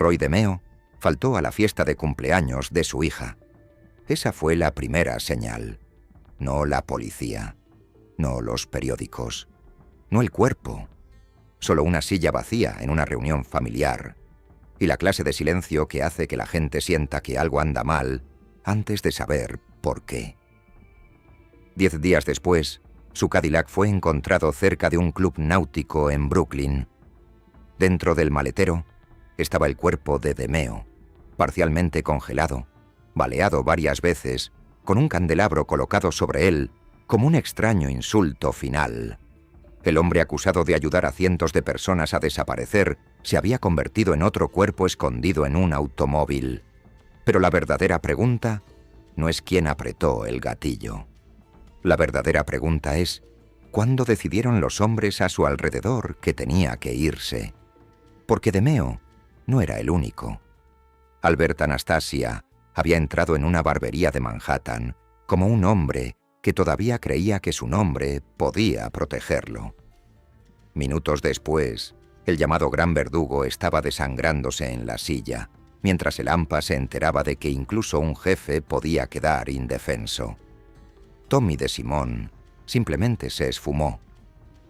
Roy DeMeo faltó a la fiesta de cumpleaños de su hija. Esa fue la primera señal. No la policía, no los periódicos, no el cuerpo. Solo una silla vacía en una reunión familiar y la clase de silencio que hace que la gente sienta que algo anda mal antes de saber por qué. 10 días después, su Cadillac fue encontrado cerca de un club náutico en Brooklyn. Dentro del maletero estaba el cuerpo de DeMeo, parcialmente congelado, baleado varias veces, con un candelabro colocado sobre él como un extraño insulto final. El hombre acusado de ayudar a cientos de personas a desaparecer se había convertido en otro cuerpo escondido en un automóvil. Pero la verdadera pregunta no es quién apretó el gatillo. La verdadera pregunta es, ¿cuándo decidieron los hombres a su alrededor que tenía que irse? Porque DeMeo no era el único. Albert Anastasia había entrado en una barbería de Manhattan como un hombre que todavía creía que su nombre podía protegerlo. Minutos después, el llamado Gran Verdugo estaba desangrándose en la silla, mientras el AMPA se enteraba de que incluso un jefe podía quedar indefenso. Tommy DeSimone simplemente se esfumó,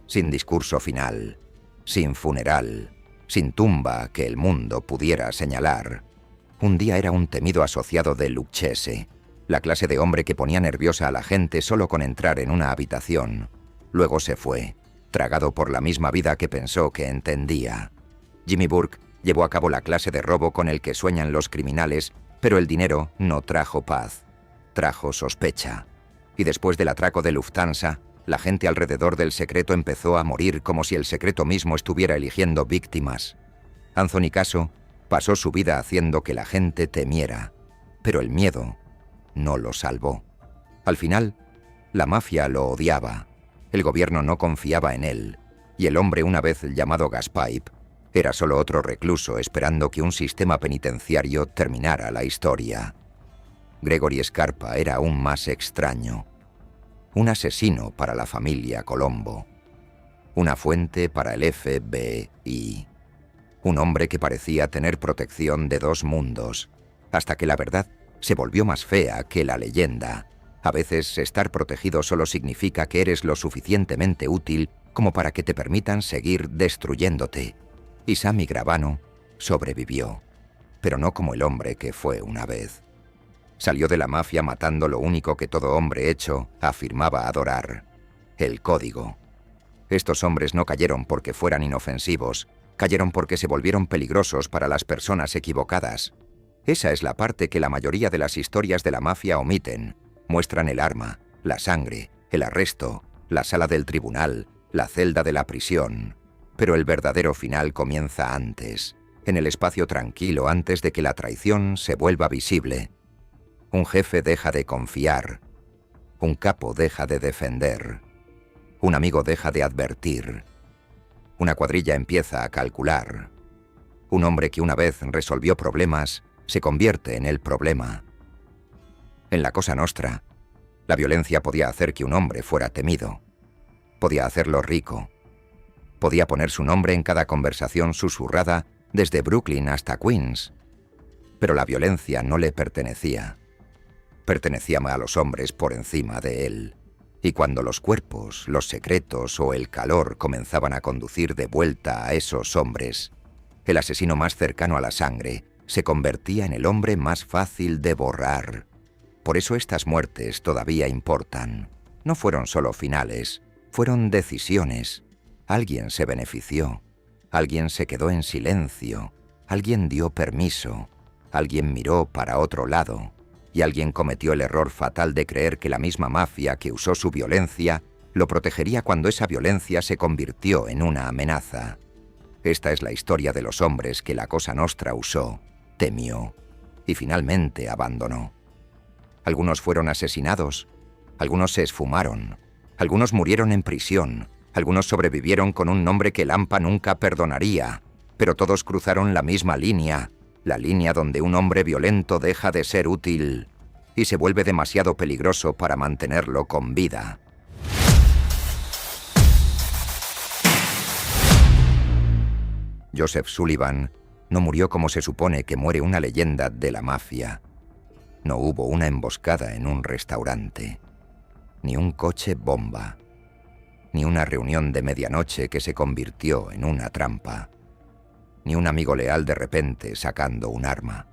sin discurso final, sin funeral, sin tumba que el mundo pudiera señalar. Un día era un temido asociado de Lucchese, la clase de hombre que ponía nerviosa a la gente solo con entrar en una habitación. Luego se fue, tragado por la misma vida que pensó que entendía. Jimmy Burke llevó a cabo la clase de robo con el que sueñan los criminales, pero el dinero no trajo paz, trajo sospecha. Y después del atraco de Lufthansa, la gente alrededor del secreto empezó a morir como si el secreto mismo estuviera eligiendo víctimas. Anthony Caso pasó su vida haciendo que la gente temiera, pero el miedo no lo salvó. Al final, la mafia lo odiaba, el gobierno no confiaba en él, y el hombre una vez llamado Gaspipe era solo otro recluso esperando que un sistema penitenciario terminara la historia. Gregory Scarpa era aún más extraño. Un asesino para la familia Colombo. Una fuente para el FBI. Un hombre que parecía tener protección de dos mundos, hasta que la verdad se volvió más fea que la leyenda. A veces estar protegido solo significa que eres lo suficientemente útil como para que te permitan seguir destruyéndote. Y Sammy Gravano sobrevivió, pero no como el hombre que fue una vez. Salió de la mafia matando lo único que todo hombre hecho afirmaba adorar: el código. Estos hombres no cayeron porque fueran inofensivos, cayeron porque se volvieron peligrosos para las personas equivocadas. Esa es la parte que la mayoría de las historias de la mafia omiten. Muestran el arma, la sangre, el arresto, la sala del tribunal, la celda de la prisión. Pero el verdadero final comienza antes, en el espacio tranquilo antes de que la traición se vuelva visible. Un jefe deja de confiar, un capo deja de defender, un amigo deja de advertir, una cuadrilla empieza a calcular. Un hombre que una vez resolvió problemas se convierte en el problema. En la Cosa Nostra, la violencia podía hacer que un hombre fuera temido, podía hacerlo rico, podía poner su nombre en cada conversación susurrada desde Brooklyn hasta Queens, pero la violencia no le pertenecía. Pertenecía a los hombres por encima de él. Y cuando los cuerpos, los secretos o el calor comenzaban a conducir de vuelta a esos hombres, el asesino más cercano a la sangre se convertía en el hombre más fácil de borrar. Por eso estas muertes todavía importan. No fueron solo finales, fueron decisiones. Alguien se benefició, alguien se quedó en silencio, alguien dio permiso, alguien miró para otro lado. Y alguien cometió el error fatal de creer que la misma mafia que usó su violencia lo protegería cuando esa violencia se convirtió en una amenaza. Esta es la historia de los hombres que la Cosa Nostra usó, temió y finalmente abandonó. Algunos fueron asesinados, algunos se esfumaron, algunos murieron en prisión, algunos sobrevivieron con un nombre que el AMPA nunca perdonaría, pero todos cruzaron la misma línea. La línea donde un hombre violento deja de ser útil y se vuelve demasiado peligroso para mantenerlo con vida. Joseph Sullivan No murió como se supone que muere una leyenda de la mafia. No hubo una emboscada en un restaurante, ni un coche bomba, ni una reunión de medianoche que se convirtió en una trampa, ni un amigo leal de repente sacando un arma.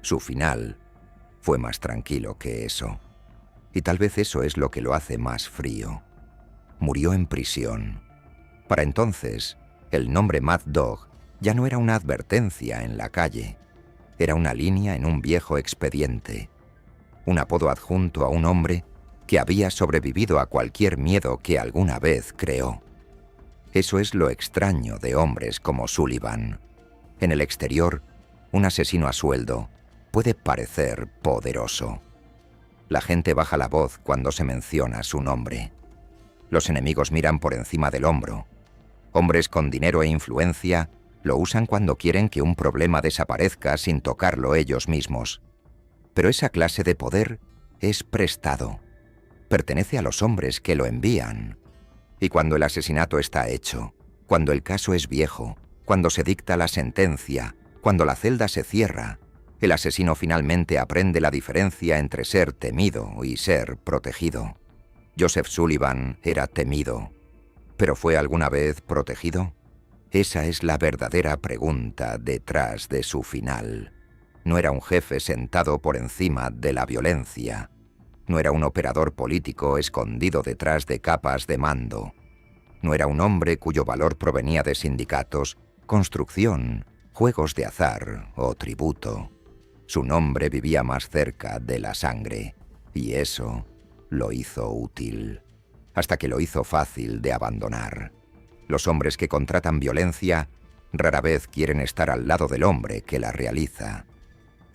Su final fue más tranquilo que eso, y tal vez eso es lo que lo hace más frío. Murió en prisión. Para entonces, el nombre Mad Dog ya no era una advertencia en la calle, era una línea en un viejo expediente, un apodo adjunto a un hombre que había sobrevivido a cualquier miedo que alguna vez creó. Eso es lo extraño de hombres como Sullivan. En el exterior, un asesino a sueldo puede parecer poderoso. La gente baja la voz cuando se menciona su nombre. Los enemigos miran por encima del hombro. Hombres con dinero e influencia lo usan cuando quieren que un problema desaparezca sin tocarlo ellos mismos. Pero esa clase de poder es prestado. Pertenece a los hombres que lo envían. Y cuando el asesinato está hecho, cuando el caso es viejo, cuando se dicta la sentencia, cuando la celda se cierra, el asesino finalmente aprende la diferencia entre ser temido y ser protegido. Joseph Sullivan era temido, ¿pero fue alguna vez protegido? Esa es la verdadera pregunta detrás de su final. No era un jefe sentado por encima de la violencia. No era un operador político escondido detrás de capas de mando. No era un hombre cuyo valor provenía de sindicatos, construcción, juegos de azar o tributo. Su nombre vivía más cerca de la sangre, y eso lo hizo útil, hasta que lo hizo fácil de abandonar. Los hombres que contratan violencia rara vez quieren estar al lado del hombre que la realiza.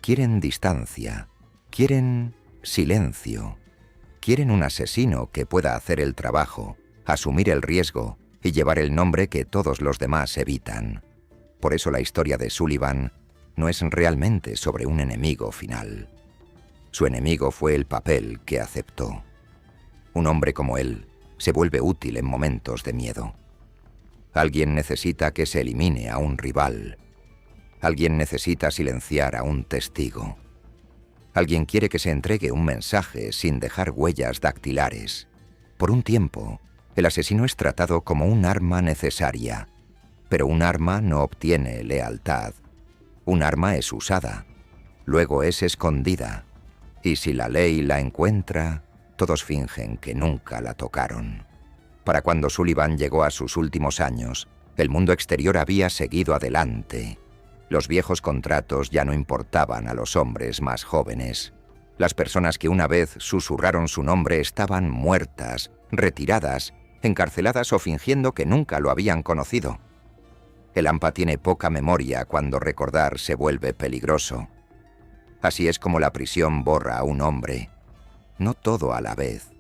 Quieren distancia, quieren silencio, quieren un asesino que pueda hacer el trabajo, asumir el riesgo y llevar el nombre que todos los demás evitan. Por eso la historia de Sullivan no es realmente sobre un enemigo final. Su enemigo fue el papel que aceptó. Un hombre como él se vuelve útil en momentos de miedo. Alguien necesita que se elimine a un rival. Alguien necesita silenciar a un testigo. Alguien quiere que se entregue un mensaje sin dejar huellas dactilares. Por un tiempo, el asesino es tratado como un arma necesaria, pero un arma no obtiene lealtad. Un arma es usada, luego es escondida, y si la ley la encuentra, todos fingen que nunca la tocaron. Para cuando Sullivan llegó a sus últimos años, el mundo exterior había seguido adelante. Los viejos contratos ya no importaban a los hombres más jóvenes. Las personas que una vez susurraron su nombre estaban muertas, retiradas, encarceladas o fingiendo que nunca lo habían conocido. El AMPA tiene poca memoria cuando recordar se vuelve peligroso. Así es como la prisión borra a un hombre. No todo a la vez.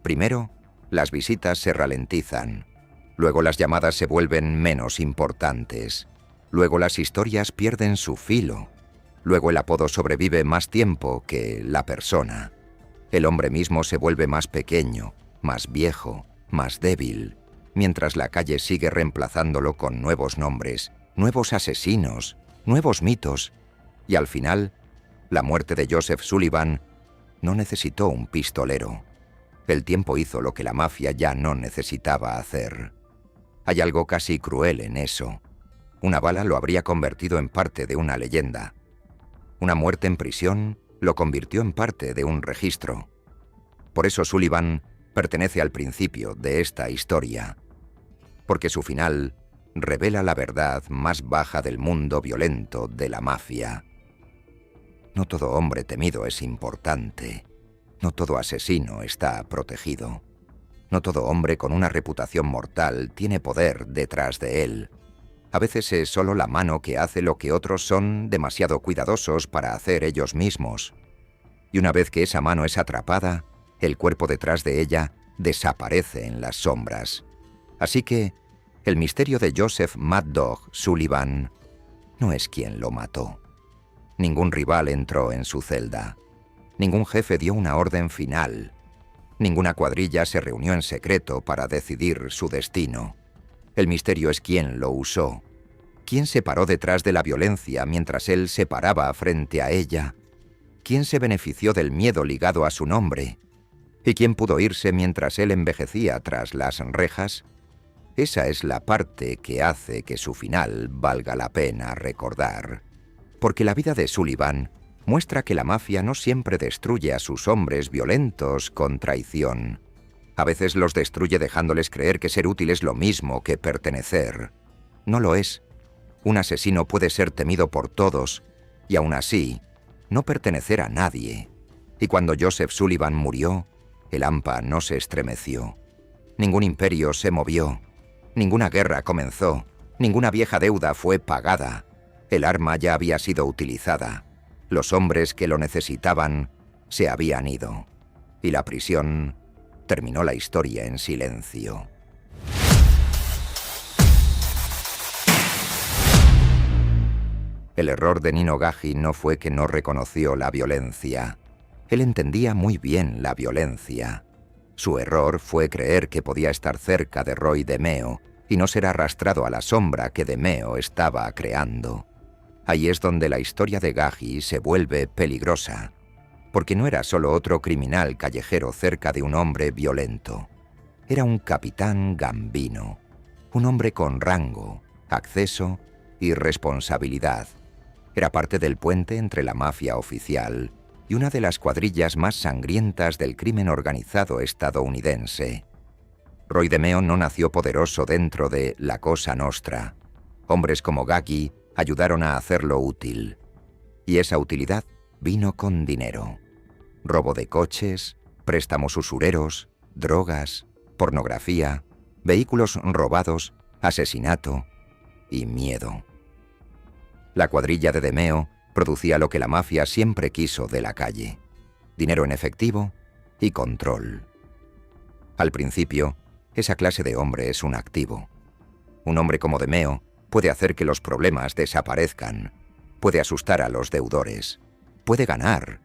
Primero, las visitas se ralentizan. Luego las llamadas se vuelven menos importantes. Luego las historias pierden su filo. Luego el apodo sobrevive más tiempo que la persona. El hombre mismo se vuelve más pequeño, más viejo, más débil, mientras la calle sigue reemplazándolo con nuevos nombres, nuevos asesinos, nuevos mitos. Y al final, la muerte de Joseph Sullivan no necesitó un pistolero. El tiempo hizo lo que la mafia ya no necesitaba hacer. Hay algo casi cruel en eso. Una bala lo habría convertido en parte de una leyenda. Una muerte en prisión lo convirtió en parte de un registro. Por eso Sullivan pertenece al principio de esta historia, porque su final revela la verdad más baja del mundo violento de la mafia. No todo hombre temido es importante. No todo asesino está protegido. No todo hombre con una reputación mortal tiene poder detrás de él. A veces es solo la mano que hace lo que otros son demasiado cuidadosos para hacer ellos mismos. Y una vez que esa mano es atrapada, el cuerpo detrás de ella desaparece en las sombras. Así que el misterio de Joseph Mad Dog Sullivan no es quien lo mató. Ningún rival entró en su celda. Ningún jefe dio una orden final. Ninguna cuadrilla se reunió en secreto para decidir su destino. El misterio es quién lo usó. ¿Quién se paró detrás de la violencia mientras él se paraba frente a ella? ¿Quién se benefició del miedo ligado a su nombre? ¿Y quién pudo irse mientras él envejecía tras las rejas? Esa es la parte que hace que su final valga la pena recordar. Porque la vida de Sullivan muestra que la mafia no siempre destruye a sus hombres violentos con traición. A veces los destruye dejándoles creer que ser útil es lo mismo que pertenecer. No lo es. Un asesino puede ser temido por todos y aún así no pertenecer a nadie. Y cuando Joseph Sullivan murió, el hampa no se estremeció. Ningún imperio se movió. Ninguna guerra comenzó. Ninguna vieja deuda fue pagada. El arma ya había sido utilizada. Los hombres que lo necesitaban se habían ido. Y la prisión terminó la historia en silencio. El error de Nino Gaggi no fue que no reconoció la violencia. Él entendía muy bien la violencia. Su error fue creer que podía estar cerca de Roy DeMeo y no ser arrastrado a la sombra que DeMeo estaba creando. Ahí es donde la historia de Gaggi se vuelve peligrosa, porque no era solo otro criminal callejero cerca de un hombre violento. Era un capitán Gambino, un hombre con rango, acceso y responsabilidad. Era parte del puente entre la mafia oficial y una de las cuadrillas más sangrientas del crimen organizado estadounidense. Roy DeMeo no nació poderoso dentro de la Cosa Nostra. Hombres como Gaggi ayudaron a hacerlo útil. Y esa utilidad vino con dinero. Robo de coches, préstamos usureros, drogas, pornografía, vehículos robados, asesinato y miedo. La cuadrilla de DeMeo producía lo que la mafia siempre quiso de la calle: dinero en efectivo y control. Al principio, esa clase de hombre es un activo. Un hombre como DeMeo puede hacer que los problemas desaparezcan, puede asustar a los deudores, puede ganar,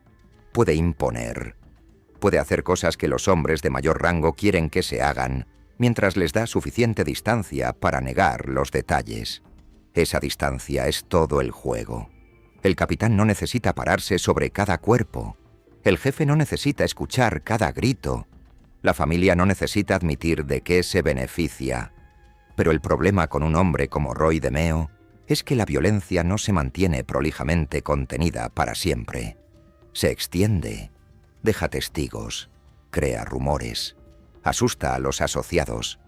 puede imponer, puede hacer cosas que los hombres de mayor rango quieren que se hagan, mientras les da suficiente distancia para negar los detalles. Esa distancia es todo el juego. El capitán no necesita pararse sobre cada cuerpo. El jefe no necesita escuchar cada grito. La familia no necesita admitir de qué se beneficia. Pero el problema con un hombre como Roy DeMeo es que la violencia no se mantiene prolijamente contenida para siempre. Se extiende, deja testigos, crea rumores, asusta a los asociados,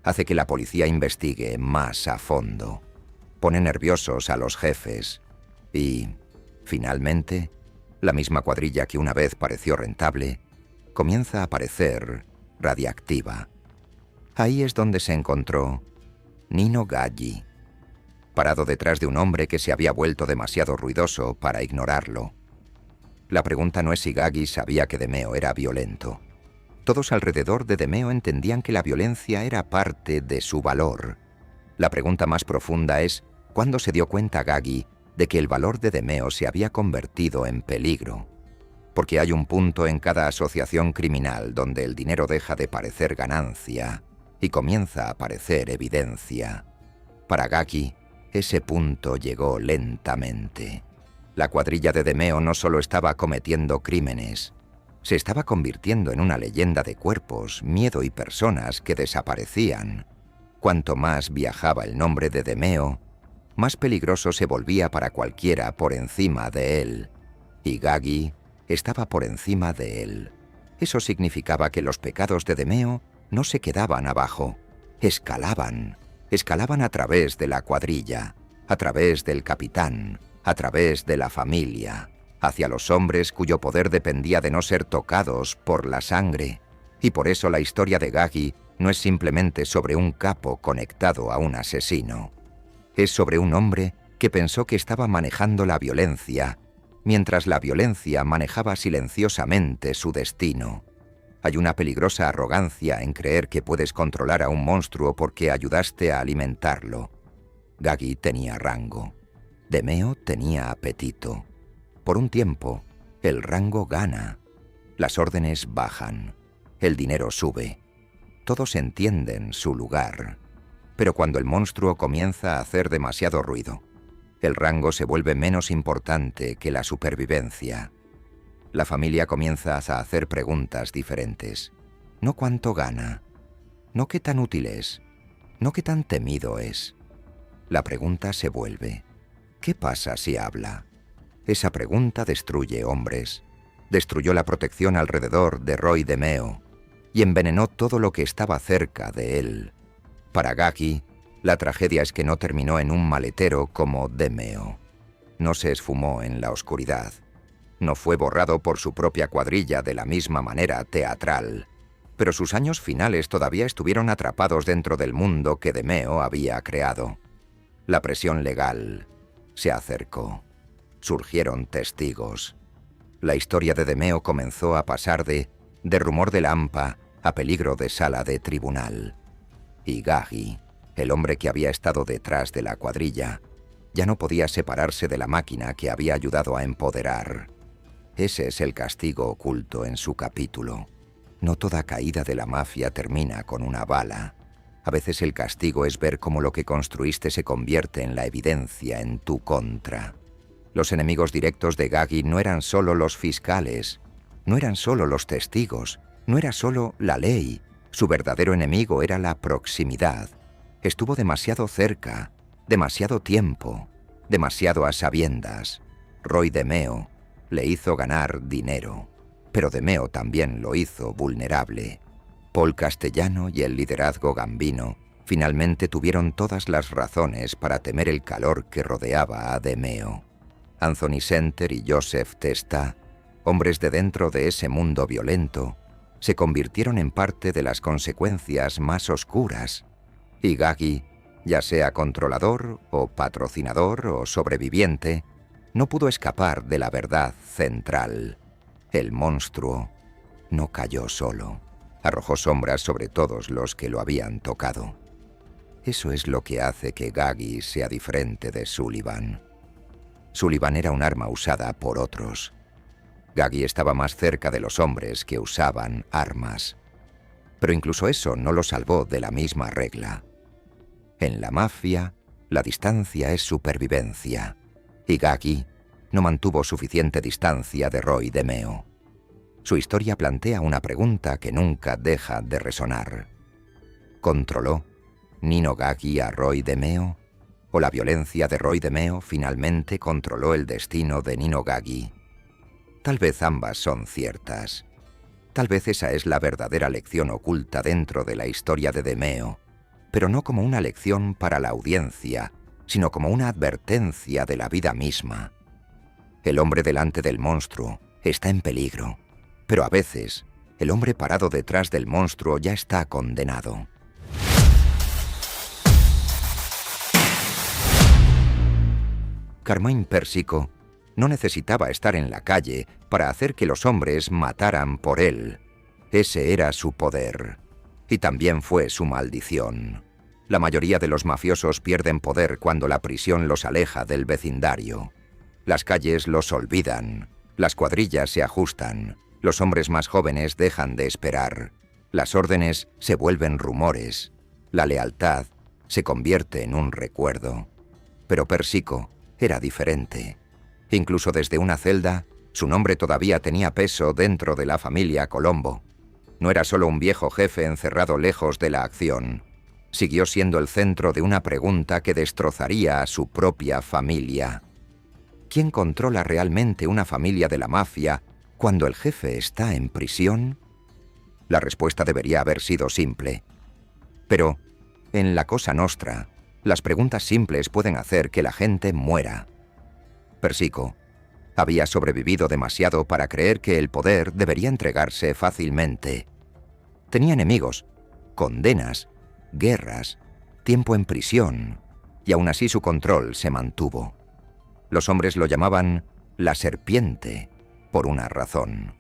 hace que la policía investigue más a fondo, pone nerviosos a los jefes y, finalmente, la misma cuadrilla que una vez pareció rentable, comienza a parecer radiactiva. Ahí es donde se encontró Nino Gaggi, parado detrás de un hombre que se había vuelto demasiado ruidoso para ignorarlo. La pregunta no es si Gaggi sabía que DeMeo era violento. Todos alrededor de DeMeo entendían que la violencia era parte de su valor. La pregunta más profunda es ¿cuándo se dio cuenta Gaggi de que el valor de DeMeo se había convertido en peligro? Porque hay un punto en cada asociación criminal donde el dinero deja de parecer ganancia y comienza a parecer evidencia. Para Gaggi, ese punto llegó lentamente. La cuadrilla de DeMeo no solo estaba cometiendo crímenes, se estaba convirtiendo en una leyenda de cuerpos, miedo y personas que desaparecían. Cuanto más viajaba el nombre de DeMeo, más peligroso se volvía para cualquiera por encima de él. Y Gaggi estaba por encima de él. Eso significaba que los pecados de DeMeo no se quedaban abajo, escalaban a través de la cuadrilla, a través del capitán, a través de la familia, hacia los hombres cuyo poder dependía de no ser tocados por la sangre. Y por eso la historia de Gaggi no es simplemente sobre un capo conectado a un asesino. Es sobre un hombre que pensó que estaba manejando la violencia, mientras la violencia manejaba silenciosamente su destino. Hay una peligrosa arrogancia en creer que puedes controlar a un monstruo porque ayudaste a alimentarlo. Gaggi tenía rango. DeMeo tenía apetito. Por un tiempo, el rango gana. Las órdenes bajan. El dinero sube. Todos entienden su lugar. Pero cuando el monstruo comienza a hacer demasiado ruido, el rango se vuelve menos importante que la supervivencia. La familia comienza a hacer preguntas diferentes. No cuánto gana, no qué tan útil es, no qué tan temido es. La pregunta se vuelve: ¿qué pasa si habla? Esa pregunta destruye hombres, destruyó la protección alrededor de Roy DeMeo y envenenó todo lo que estaba cerca de él. Para Gaggy, la tragedia es que no terminó en un maletero como DeMeo. No se esfumó en la oscuridad. No fue borrado por su propia cuadrilla de la misma manera teatral. Pero sus años finales todavía estuvieron atrapados dentro del mundo que DeMeo había creado. La presión legal se acercó. Surgieron testigos. La historia de DeMeo comenzó a pasar de rumor de lampa a peligro de sala de tribunal. Y Gaggy, el hombre que había estado detrás de la cuadrilla, ya no podía separarse de la máquina que había ayudado a empoderar. Ese es el castigo oculto en su capítulo. No toda caída de la mafia termina con una bala. A veces el castigo es ver cómo lo que construiste se convierte en la evidencia en tu contra. Los enemigos directos de Gaggy no eran solo los fiscales, no eran solo los testigos, no era solo la ley. Su verdadero enemigo era la proximidad. Estuvo demasiado cerca, demasiado tiempo, demasiado a sabiendas. Roy DeMeo le hizo ganar dinero, pero DeMeo también lo hizo vulnerable. Paul Castellano y el liderazgo gambino finalmente tuvieron todas las razones para temer el calor que rodeaba a DeMeo. Anthony Center y Joseph Testa, hombres de dentro de ese mundo violento, se convirtieron en parte de las consecuencias más oscuras. Y Gaggy, ya sea controlador o patrocinador o sobreviviente, no pudo escapar de la verdad central. El monstruo no cayó solo. Arrojó sombras sobre todos los que lo habían tocado. Eso es lo que hace que Gaggy sea diferente de Sullivan. Sullivan era un arma usada por otros. Gaggy estaba más cerca de los hombres que usaban armas. Pero incluso eso no lo salvó de la misma regla. En la mafia, la distancia es supervivencia. Y Gaggy no mantuvo suficiente distancia de Roy DeMeo. Su historia plantea una pregunta que nunca deja de resonar. ¿Controló Nino Gaggy a Roy DeMeo? ¿O la violencia de Roy DeMeo finalmente controló el destino de Nino Gaggy? Tal vez ambas son ciertas. Tal vez esa es la verdadera lección oculta dentro de la historia de DeMeo, pero no como una lección para la audiencia, sino como una advertencia de la vida misma. El hombre delante del monstruo está en peligro, pero a veces el hombre parado detrás del monstruo ya está condenado. Carmine Persico no necesitaba estar en la calle para hacer que los hombres mataran por él. Ese era su poder. Y también fue su maldición. La mayoría de los mafiosos pierden poder cuando la prisión los aleja del vecindario. Las calles los olvidan. Las cuadrillas se ajustan. Los hombres más jóvenes dejan de esperar. Las órdenes se vuelven rumores. La lealtad se convierte en un recuerdo. Pero Persico era diferente. Incluso desde una celda, su nombre todavía tenía peso dentro de la familia Colombo. No era solo un viejo jefe encerrado lejos de la acción. Siguió siendo el centro de una pregunta que destrozaría a su propia familia. ¿Quién controla realmente una familia de la mafia cuando el jefe está en prisión? La respuesta debería haber sido simple. Pero, en la Cosa Nostra, las preguntas simples pueden hacer que la gente muera. Persico había sobrevivido demasiado para creer que el poder debería entregarse fácilmente. Tenía enemigos, condenas, guerras, tiempo en prisión, y aún así su control se mantuvo. Los hombres lo llamaban la serpiente, por una razón.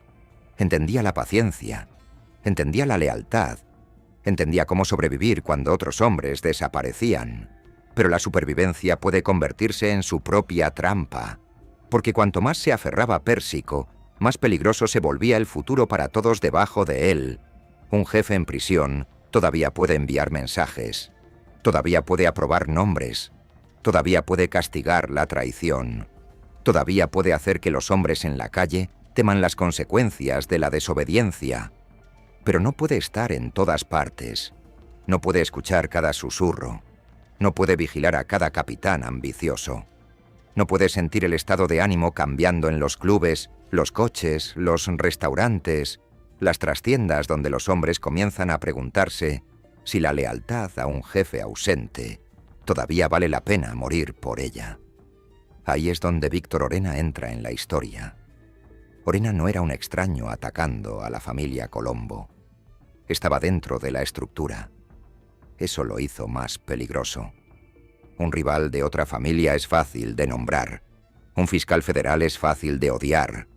Entendía la paciencia, entendía la lealtad, entendía cómo sobrevivir cuando otros hombres desaparecían. Pero la supervivencia puede convertirse en su propia trampa, porque cuanto más se aferraba a Persico, más peligroso se volvía el futuro para todos debajo de él. Un jefe en prisión todavía puede enviar mensajes. Todavía puede aprobar nombres. Todavía puede castigar la traición. Todavía puede hacer que los hombres en la calle teman las consecuencias de la desobediencia. Pero no puede estar en todas partes. No puede escuchar cada susurro. No puede vigilar a cada capitán ambicioso. No puede sentir el estado de ánimo cambiando en los clubes, los coches, los restaurantes, las trastiendas donde los hombres comienzan a preguntarse si la lealtad a un jefe ausente todavía vale la pena morir por ella. Ahí es donde Víctor Orena entra en la historia. Orena no era un extraño atacando a la familia Colombo. Estaba dentro de la estructura. Eso lo hizo más peligroso. Un rival de otra familia es fácil de nombrar. Un fiscal federal es fácil de odiar.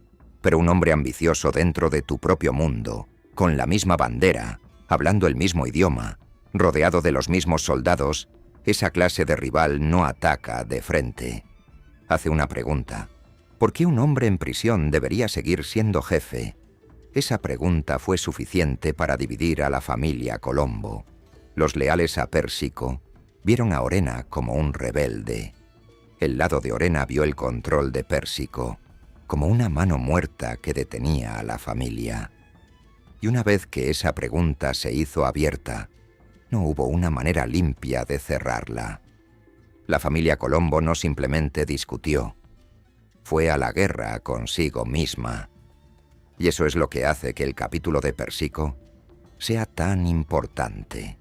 Pero un hombre ambicioso dentro de tu propio mundo, con la misma bandera, hablando el mismo idioma, rodeado de los mismos soldados, esa clase de rival no ataca de frente. Hace una pregunta. ¿Por qué un hombre en prisión debería seguir siendo jefe? Esa pregunta fue suficiente para dividir a la familia Colombo. Los leales a Pérsico vieron a Orena como un rebelde. El lado de Orena vio el control de Pérsico como una mano muerta que detenía a la familia. Y una vez que esa pregunta se hizo abierta, no hubo una manera limpia de cerrarla. La familia Colombo no simplemente discutió, fue a la guerra consigo misma. Y eso es lo que hace que el capítulo de Pérsico sea tan importante.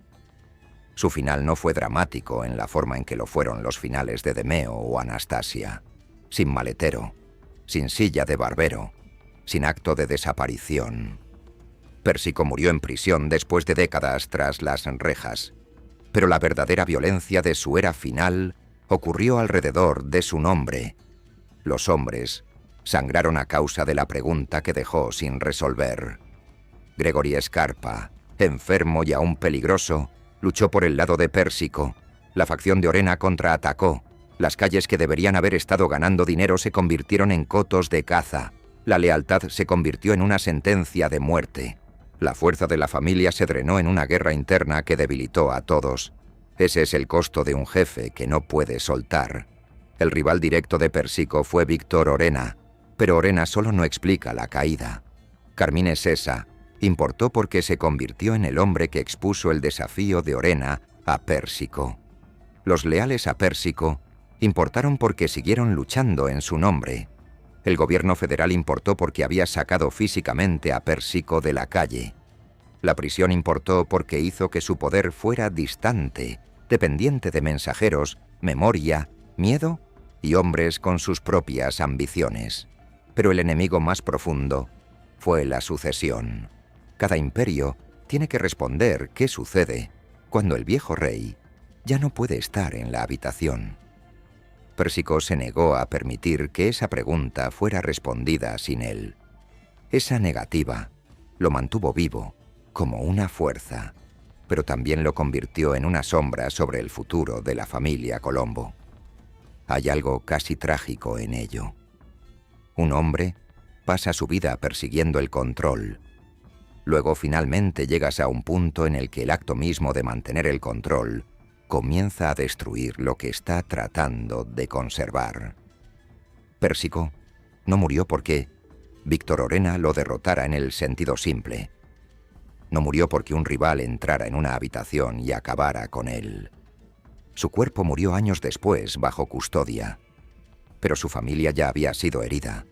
Su final no fue dramático en la forma en que lo fueron los finales de Demeo o Anastasia, sin maletero, sin silla de barbero, sin acto de desaparición. Pérsico murió en prisión después de décadas tras las rejas, pero la verdadera violencia de su era final ocurrió alrededor de su nombre. Los hombres sangraron a causa de la pregunta que dejó sin resolver. Gregory Scarpa, enfermo y aún peligroso, luchó por el lado de Pérsico. La facción de Orena contraatacó. Las calles que deberían haber estado ganando dinero se convirtieron en cotos de caza. La lealtad se convirtió en una sentencia de muerte. La fuerza de la familia se drenó en una guerra interna que debilitó a todos. Ese es el costo de un jefe que no puede soltar. El rival directo de Pérsico fue Víctor Orena, pero Orena solo no explica la caída. Carmine Sessa importó porque se convirtió en el hombre que expuso el desafío de Orena a Pérsico. Los leales a Pérsico importaron porque siguieron luchando en su nombre. El gobierno federal importó porque había sacado físicamente a Pérsico de la calle. La prisión importó porque hizo que su poder fuera distante, dependiente de mensajeros, memoria, miedo y hombres con sus propias ambiciones. Pero el enemigo más profundo fue la sucesión. Cada imperio tiene que responder qué sucede cuando el viejo rey ya no puede estar en la habitación. Pérsico se negó a permitir que esa pregunta fuera respondida sin él. Esa negativa lo mantuvo vivo como una fuerza, pero también lo convirtió en una sombra sobre el futuro de la familia Colombo. Hay algo casi trágico en ello. Un hombre pasa su vida persiguiendo el control. Luego finalmente llegas a un punto en el que el acto mismo de mantener el control comienza a destruir lo que está tratando de conservar. Pérsico no murió porque Víctor Orena lo derrotara en el sentido simple. No murió porque un rival entrara en una habitación y acabara con él. Su cuerpo murió años después bajo custodia, pero su familia ya había sido herida.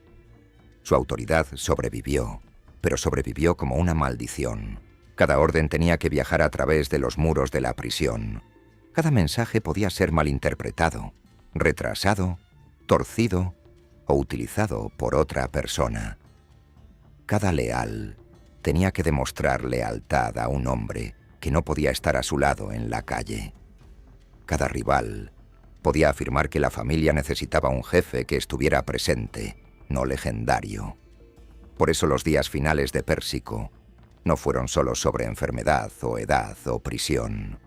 Su autoridad sobrevivió, pero sobrevivió como una maldición. Cada orden tenía que viajar a través de los muros de la prisión. Cada mensaje podía ser malinterpretado, retrasado, torcido o utilizado por otra persona. Cada leal tenía que demostrar lealtad a un hombre que no podía estar a su lado en la calle. Cada rival podía afirmar que la familia necesitaba un jefe que estuviera presente, no legendario. Por eso los días finales de Pérsico no fueron solo sobre enfermedad o edad o prisión.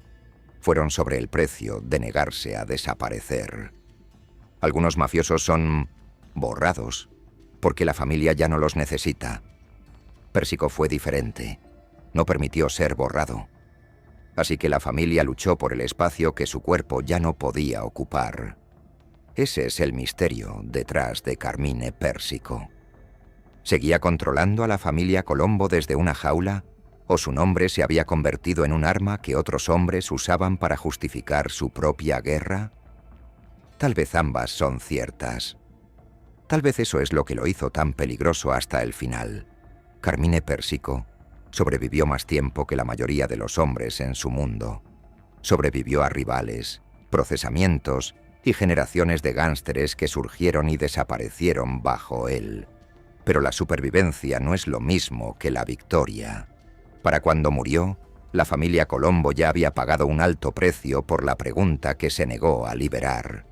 Fueron sobre el precio de negarse a desaparecer. Algunos mafiosos son borrados porque la familia ya no los necesita. Pérsico fue diferente. No permitió ser borrado. Así que la familia luchó por el espacio que su cuerpo ya no podía ocupar. Ese es el misterio detrás de Carmine Persico. ¿Seguía controlando a la familia Colombo desde una jaula? ¿O su nombre se había convertido en un arma que otros hombres usaban para justificar su propia guerra? Tal vez ambas son ciertas. Tal vez eso es lo que lo hizo tan peligroso hasta el final. Carmine Persico sobrevivió más tiempo que la mayoría de los hombres en su mundo. Sobrevivió a rivales, procesamientos y generaciones de gánsteres que surgieron y desaparecieron bajo él. Pero la supervivencia no es lo mismo que la victoria. Para cuando murió, la familia Colombo ya había pagado un alto precio por la pregunta que se negó a liberar.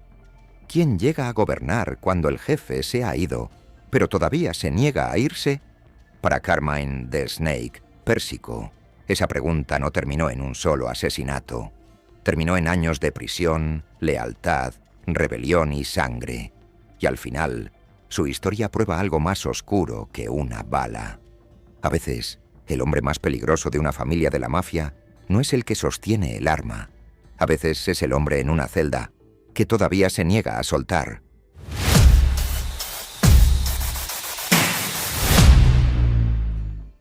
¿Quién llega a gobernar cuando el jefe se ha ido, pero todavía se niega a irse? Para Carmine the Snake Persico, esa pregunta no terminó en un solo asesinato. Terminó en años de prisión, lealtad, rebelión y sangre. Y al final, su historia prueba algo más oscuro que una bala. A veces, el hombre más peligroso de una familia de la mafia no es el que sostiene el arma. A veces es el hombre en una celda que todavía se niega a soltar.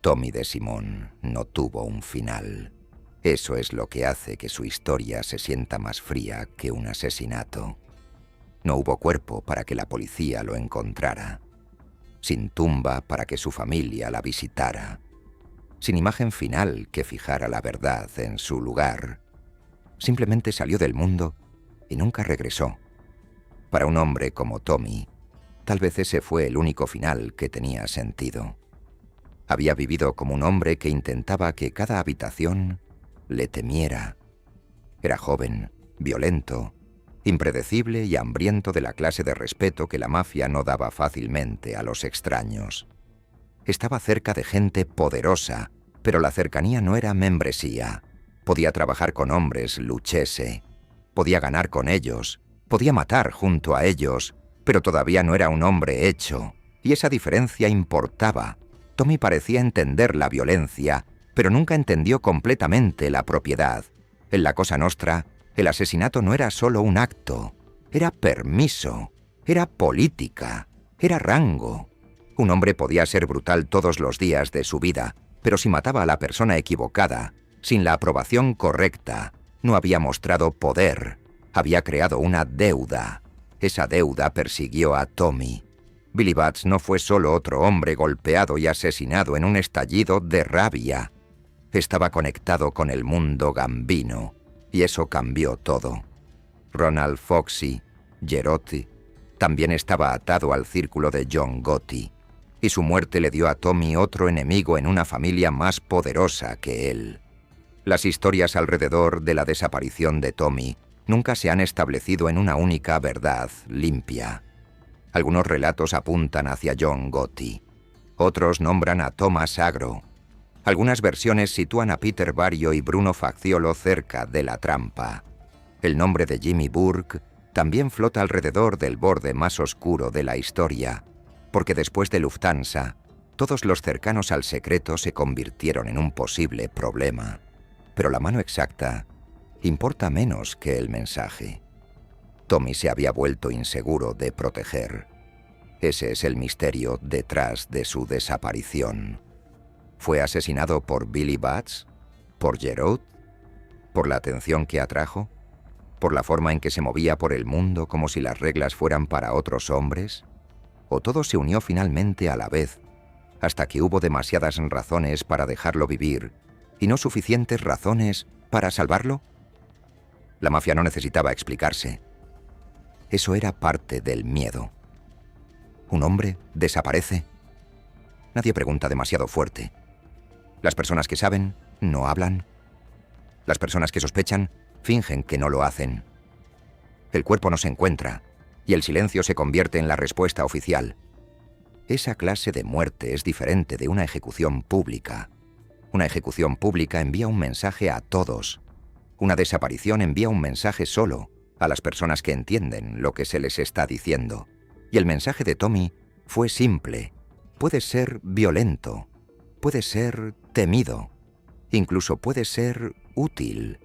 Tommy DeSimone no tuvo un final. Eso es lo que hace que su historia se sienta más fría que un asesinato. No hubo cuerpo para que la policía lo encontrara. Sin tumba para que su familia la visitara. Sin imagen final que fijara la verdad en su lugar. Simplemente salió del mundo y nunca regresó. Para un hombre como Tommy, tal vez ese fue el único final que tenía sentido. Había vivido como un hombre que intentaba que cada habitación le temiera. Era joven, violento, impredecible y hambriento de la clase de respeto que la mafia no daba fácilmente a los extraños. Estaba cerca de gente poderosa, pero la cercanía no era membresía. Podía trabajar con hombres luchese, podía ganar con ellos, podía matar junto a ellos, pero todavía no era un hombre hecho, y esa diferencia importaba. Tommy parecía entender la violencia, pero nunca entendió completamente la propiedad. En la Cosa Nostra, el asesinato no era solo un acto, era permiso, era política, era rango. Un hombre podía ser brutal todos los días de su vida, pero si mataba a la persona equivocada, sin la aprobación correcta, no había mostrado poder, había creado una deuda. Esa deuda persiguió a Tommy. Billy Batts no fue solo otro hombre golpeado y asesinado en un estallido de rabia. Estaba conectado con el mundo gambino, y eso cambió todo. Ronald Foxy, Gerotti, también estaba atado al círculo de John Gotti, y su muerte le dio a Tommy otro enemigo en una familia más poderosa que él. Las historias alrededor de la desaparición de Tommy nunca se han establecido en una única verdad limpia. Algunos relatos apuntan hacia John Gotti, otros nombran a Thomas Agro. Algunas versiones sitúan a Peter Barrio y Bruno Facciolo cerca de la trampa. El nombre de Jimmy Burke también flota alrededor del borde más oscuro de la historia, porque después de Lufthansa, todos los cercanos al secreto se convirtieron en un posible problema. Pero la mano exacta importa menos que el mensaje. Tommy se había vuelto inseguro de proteger. Ese es el misterio detrás de su desaparición. ¿Fue asesinado por Billy Batts? ¿Por Geraud? ¿Por la atención que atrajo? ¿Por la forma en que se movía por el mundo como si las reglas fueran para otros hombres? ¿O todo se unió finalmente a la vez, hasta que hubo demasiadas razones para dejarlo vivir y no suficientes razones para salvarlo? La mafia no necesitaba explicarse. Eso era parte del miedo. ¿Un hombre desaparece? Nadie pregunta demasiado fuerte. Las personas que saben no hablan. Las personas que sospechan fingen que no lo hacen. El cuerpo no se encuentra y el silencio se convierte en la respuesta oficial. Esa clase de muerte es diferente de una ejecución pública. Una ejecución pública envía un mensaje a todos. Una desaparición envía un mensaje solo a las personas que entienden lo que se les está diciendo. Y el mensaje de Tommy fue simple. Puede ser violento, puede ser temido, Incluso puede ser útil,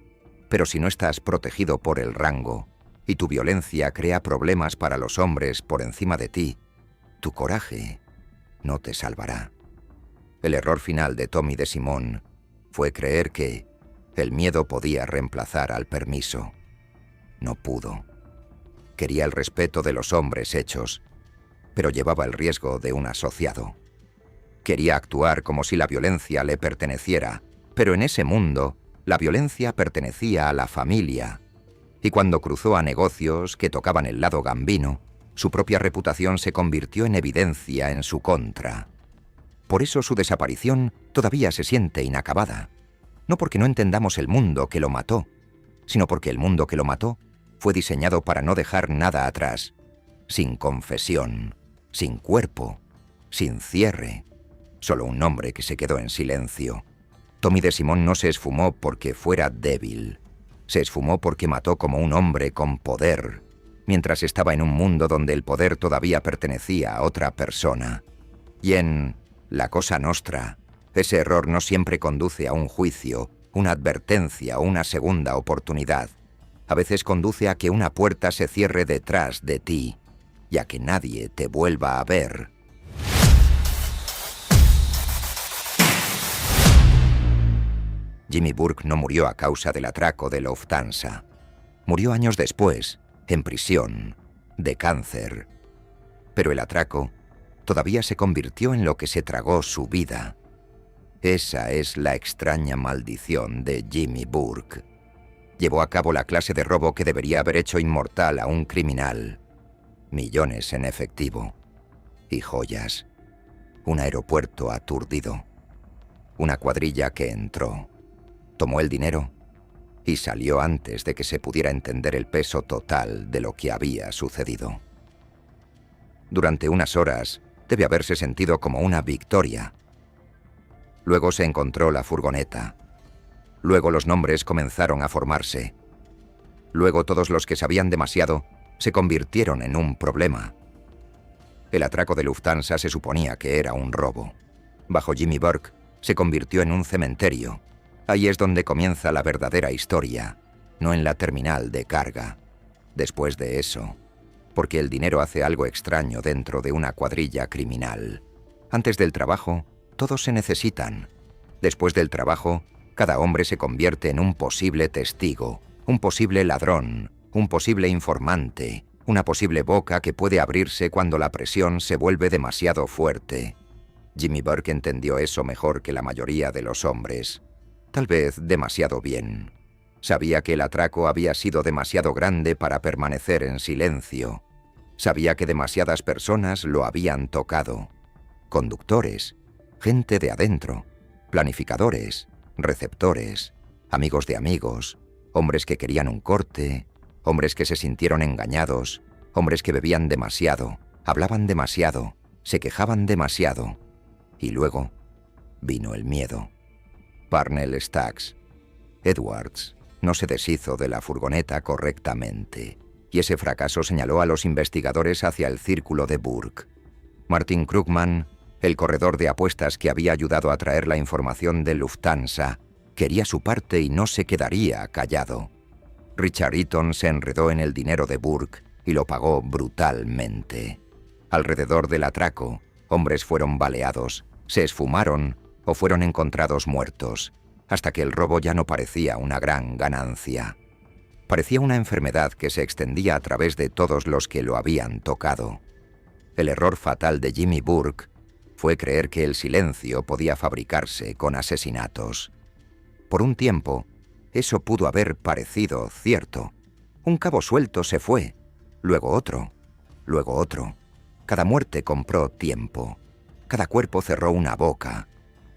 pero si no estás protegido por el rango y tu violencia crea problemas para los hombres por encima de ti, tu coraje no te salvará. El error final de Tommy DeSimone fue creer que el miedo podía reemplazar al permiso. No pudo. Quería el respeto de los hombres hechos, pero llevaba el riesgo de un asociado. Quería actuar como si la violencia le perteneciera, pero en ese mundo, la violencia pertenecía a la familia. Y cuando cruzó a negocios que tocaban el lado gambino, su propia reputación se convirtió en evidencia en su contra. Por eso su desaparición todavía se siente inacabada. No porque no entendamos el mundo que lo mató, sino porque el mundo que lo mató fue diseñado para no dejar nada atrás, sin confesión, sin cuerpo, sin cierre. Solo un hombre que se quedó en silencio. Tommy DeSimone no se esfumó porque fuera débil. Se esfumó porque mató como un hombre con poder, mientras estaba en un mundo donde el poder todavía pertenecía a otra persona. Y en La Cosa Nostra, ese error no siempre conduce a un juicio, una advertencia o una segunda oportunidad. A veces conduce a que una puerta se cierre detrás de ti y a que nadie te vuelva a ver. Jimmy Burke no murió a causa del atraco de Lufthansa. Murió años después, en prisión, de cáncer. Pero el atraco todavía se convirtió en lo que se tragó su vida. Esa es la extraña maldición de Jimmy Burke. Llevó a cabo la clase de robo que debería haber hecho inmortal a un criminal. Millones en efectivo. Y joyas. Un aeropuerto aturdido. Una cuadrilla que entró. Tomó el dinero y salió antes de que se pudiera entender el peso total de lo que había sucedido. Durante unas horas debe haberse sentido como una victoria. Luego se encontró la furgoneta. Luego los nombres comenzaron a formarse. Luego todos los que sabían demasiado se convirtieron en un problema. El atraco de Lufthansa se suponía que era un robo. Bajo Jimmy Burke se convirtió en un cementerio. Ahí es donde comienza la verdadera historia, no en la terminal de carga. Después de eso, porque el dinero hace algo extraño dentro de una cuadrilla criminal. Antes del trabajo, todos se necesitan. Después del trabajo, cada hombre se convierte en un posible testigo, un posible ladrón, un posible informante, una posible boca que puede abrirse cuando la presión se vuelve demasiado fuerte. Jimmy Burke entendió eso mejor que la mayoría de los hombres. Tal vez demasiado bien. Sabía que el atraco había sido demasiado grande para permanecer en silencio. Sabía que demasiadas personas lo habían tocado. Conductores, gente de adentro, planificadores, receptores, amigos de amigos, hombres que querían un corte, hombres que se sintieron engañados, hombres que bebían demasiado, hablaban demasiado, se quejaban demasiado. Y luego vino el miedo. Parnell Stacks. Edwards no se deshizo de la furgoneta correctamente, y ese fracaso señaló a los investigadores hacia el círculo de Burke. Martin Krugman, el corredor de apuestas que había ayudado a traer la información de Lufthansa, quería su parte y no se quedaría callado. Richard Eaton se enredó en el dinero de Burke y lo pagó brutalmente. Alrededor del atraco, hombres fueron baleados, se esfumaron o fueron encontrados muertos, hasta que el robo ya no parecía una gran ganancia. Parecía una enfermedad que se extendía a través de todos los que lo habían tocado. El error fatal de Jimmy Burke fue creer que el silencio podía fabricarse con asesinatos. Por un tiempo, eso pudo haber parecido cierto. Un cabo suelto se fue, luego otro, luego otro. Cada muerte compró tiempo. Cada cuerpo cerró una boca.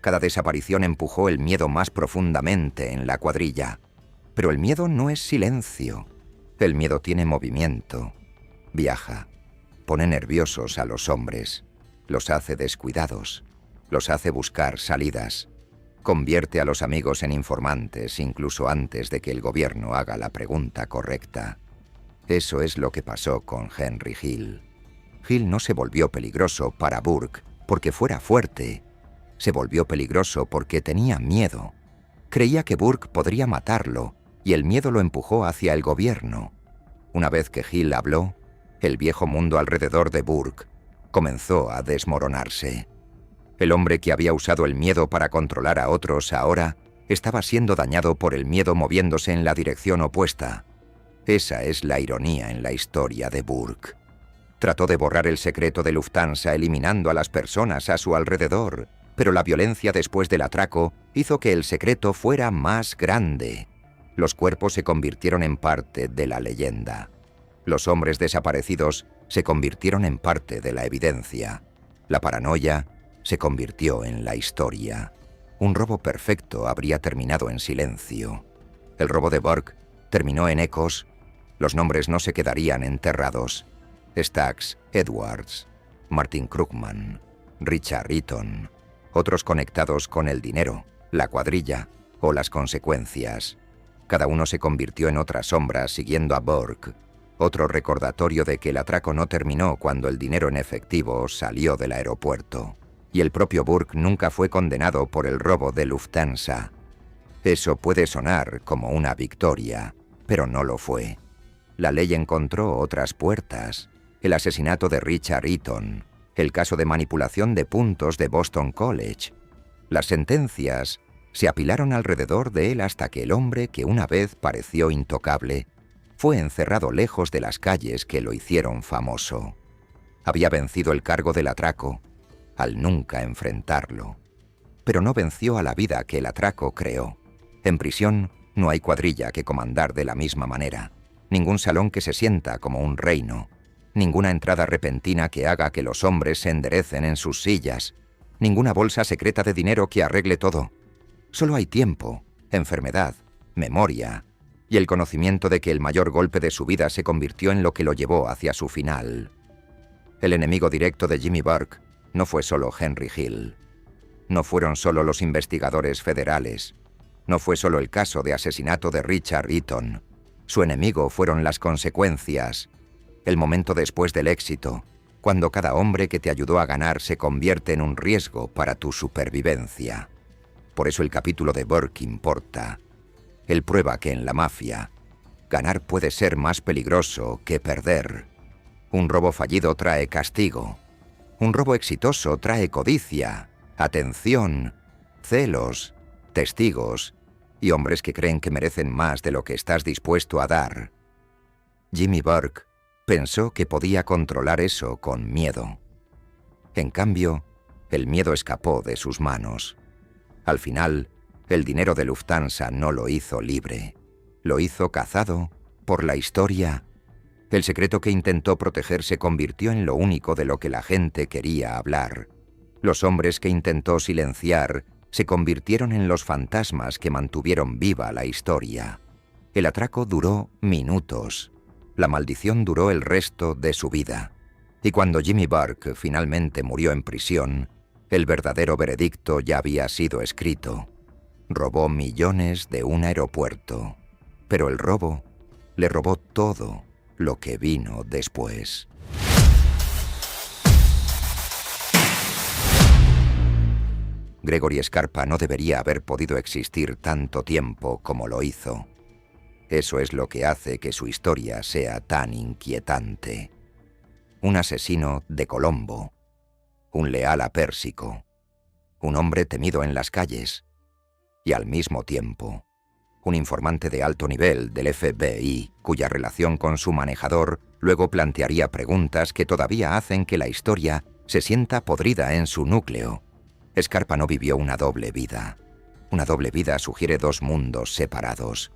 Cada desaparición empujó el miedo más profundamente en la cuadrilla. Pero el miedo no es silencio. El miedo tiene movimiento. Viaja. Pone nerviosos a los hombres. Los hace descuidados. Los hace buscar salidas. Convierte a los amigos en informantes incluso antes de que el gobierno haga la pregunta correcta. Eso es lo que pasó con Henry Hill. Hill no se volvió peligroso para Burke porque fuera fuerte. Se volvió peligroso porque tenía miedo. Creía que Burke podría matarlo, y el miedo lo empujó hacia el gobierno. Una vez que Hill habló, el viejo mundo alrededor de Burke comenzó a desmoronarse. El hombre que había usado el miedo para controlar a otros ahora estaba siendo dañado por el miedo moviéndose en la dirección opuesta. Esa es la ironía en la historia de Burke. Trató de borrar el secreto de Lufthansa eliminando a las personas a su alrededor, pero la violencia después del atraco hizo que el secreto fuera más grande. Los cuerpos se convirtieron en parte de la leyenda. Los hombres desaparecidos se convirtieron en parte de la evidencia. La paranoia se convirtió en la historia. Un robo perfecto habría terminado en silencio. El robo de Burke terminó en ecos. Los nombres no se quedarían enterrados. Staggs, Edwards, Martin Krugman, Richard Eaton, otros conectados con el dinero, la cuadrilla o las consecuencias. Cada uno se convirtió en otra sombra siguiendo a Burke. Otro recordatorio de que el atraco no terminó cuando el dinero en efectivo salió del aeropuerto. Y el propio Burke nunca fue condenado por el robo de Lufthansa. Eso puede sonar como una victoria, pero no lo fue. La ley encontró otras puertas. El asesinato de Richard Eaton, el caso de manipulación de puntos de Boston College. Las sentencias se apilaron alrededor de él hasta que el hombre que una vez pareció intocable fue encerrado lejos de las calles que lo hicieron famoso. Había vencido el cargo del atraco al nunca enfrentarlo. Pero no venció a la vida que el atraco creó. En prisión no hay cuadrilla que comandar de la misma manera, ningún salón que se sienta como un reino, ninguna entrada repentina que haga que los hombres se enderecen en sus sillas, ninguna bolsa secreta de dinero que arregle todo. Solo hay tiempo, enfermedad, memoria y el conocimiento de que el mayor golpe de su vida se convirtió en lo que lo llevó hacia su final. El enemigo directo de Jimmy Burke no fue solo Henry Hill. No fueron solo los investigadores federales. No fue solo el caso de asesinato de Richard Eaton. Su enemigo fueron las consecuencias. El momento después del éxito, cuando cada hombre que te ayudó a ganar se convierte en un riesgo para tu supervivencia. Por eso el capítulo de Burke importa. Él prueba que en la mafia, ganar puede ser más peligroso que perder. Un robo fallido trae castigo. Un robo exitoso trae codicia, atención, celos, testigos y hombres que creen que merecen más de lo que estás dispuesto a dar. Jimmy Burke pensó que podía controlar eso con miedo. En cambio, el miedo escapó de sus manos. Al final, el dinero de Lufthansa no lo hizo libre. Lo hizo cazado por la historia. El secreto que intentó proteger se convirtió en lo único de lo que la gente quería hablar. Los hombres que intentó silenciar se convirtieron en los fantasmas que mantuvieron viva la historia. El atraco duró minutos. La maldición duró el resto de su vida. Y cuando Jimmy Burke finalmente murió en prisión, el verdadero veredicto ya había sido escrito. Robó millones de un aeropuerto. Pero el robo le robó todo lo que vino después. Gregory Scarpa no debería haber podido existir tanto tiempo como lo hizo. Eso es lo que hace que su historia sea tan inquietante. Un asesino de Colombo, un leal a Pérsico, un hombre temido en las calles y al mismo tiempo un informante de alto nivel del FBI cuya relación con su manejador luego plantearía preguntas que todavía hacen que la historia se sienta podrida en su núcleo. Scarpa no vivió una doble vida. Una doble vida sugiere dos mundos separados.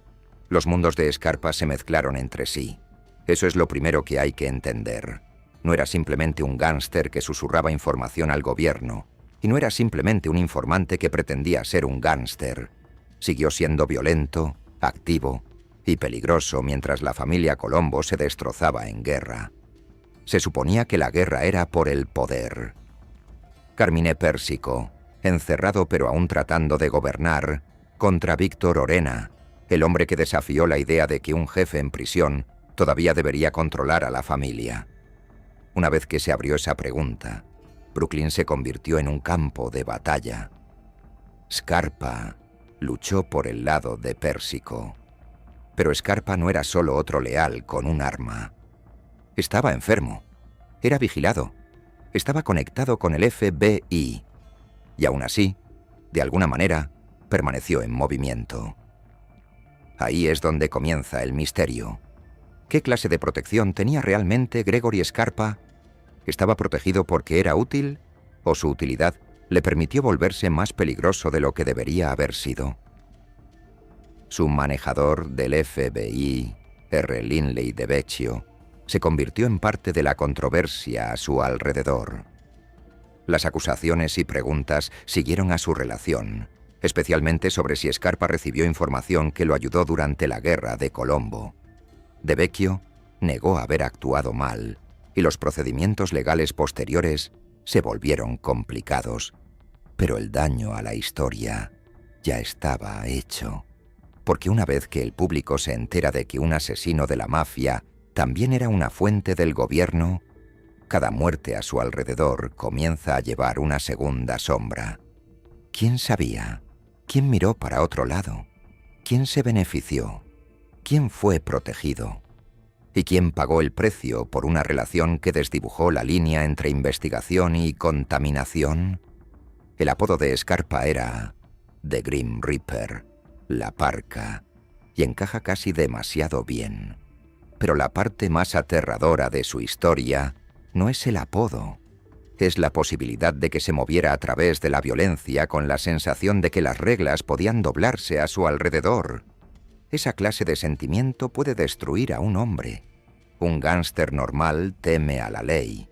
Los mundos de Scarpa se mezclaron entre sí. Eso es lo primero que hay que entender. No era simplemente un gángster que susurraba información al gobierno, y no era simplemente un informante que pretendía ser un gángster. Siguió siendo violento, activo y peligroso mientras la familia Colombo se destrozaba en guerra. Se suponía que la guerra era por el poder. Carmine Pérsico, encerrado pero aún tratando de gobernar, contra Víctor Orena, el hombre que desafió la idea de que un jefe en prisión todavía debería controlar a la familia. Una vez que se abrió esa pregunta, Brooklyn se convirtió en un campo de batalla. Scarpa luchó por el lado de Pérsico. Pero Scarpa no era solo otro leal con un arma. Estaba enfermo. Era vigilado. Estaba conectado con el FBI. Y aún así, de alguna manera, permaneció en movimiento. Ahí es donde comienza el misterio. ¿Qué clase de protección tenía realmente Gregory Scarpa? ¿Estaba protegido porque era útil? ¿O su utilidad le permitió volverse más peligroso de lo que debería haber sido? Su manejador del FBI, R. Linley de Vecchio, se convirtió en parte de la controversia a su alrededor. Las acusaciones y preguntas siguieron a su relación, especialmente sobre si Scarpa recibió información que lo ayudó durante la guerra de Colombo. De Vecchio negó haber actuado mal, y los procedimientos legales posteriores se volvieron complicados. Pero el daño a la historia ya estaba hecho, porque una vez que el público se entera de que un asesino de la mafia también era una fuente del gobierno, cada muerte a su alrededor comienza a llevar una segunda sombra. ¿Quién sabía? ¿Quién miró para otro lado? ¿Quién se benefició? ¿Quién fue protegido? ¿Y quién pagó el precio por una relación que desdibujó la línea entre investigación y contaminación? El apodo de Scarpa era The Grim Reaper, la Parca, y encaja casi demasiado bien. Pero la parte más aterradora de su historia no es el apodo, es la posibilidad de que se moviera a través de la violencia con la sensación de que las reglas podían doblarse a su alrededor. Esa clase de sentimiento puede destruir a un hombre. Un gángster normal teme a la ley.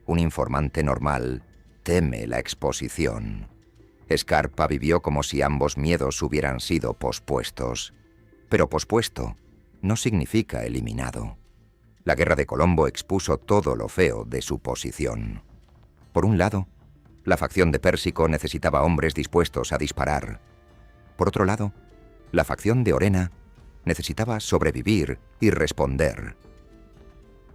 Un informante normal teme la exposición. Scarpa vivió como si ambos miedos hubieran sido pospuestos. Pero pospuesto no significa eliminado. La guerra de Colombo expuso todo lo feo de su posición. Por un lado, la facción de Pérsico necesitaba hombres dispuestos a disparar. Por otro lado, la facción de Orena necesitaba sobrevivir y responder.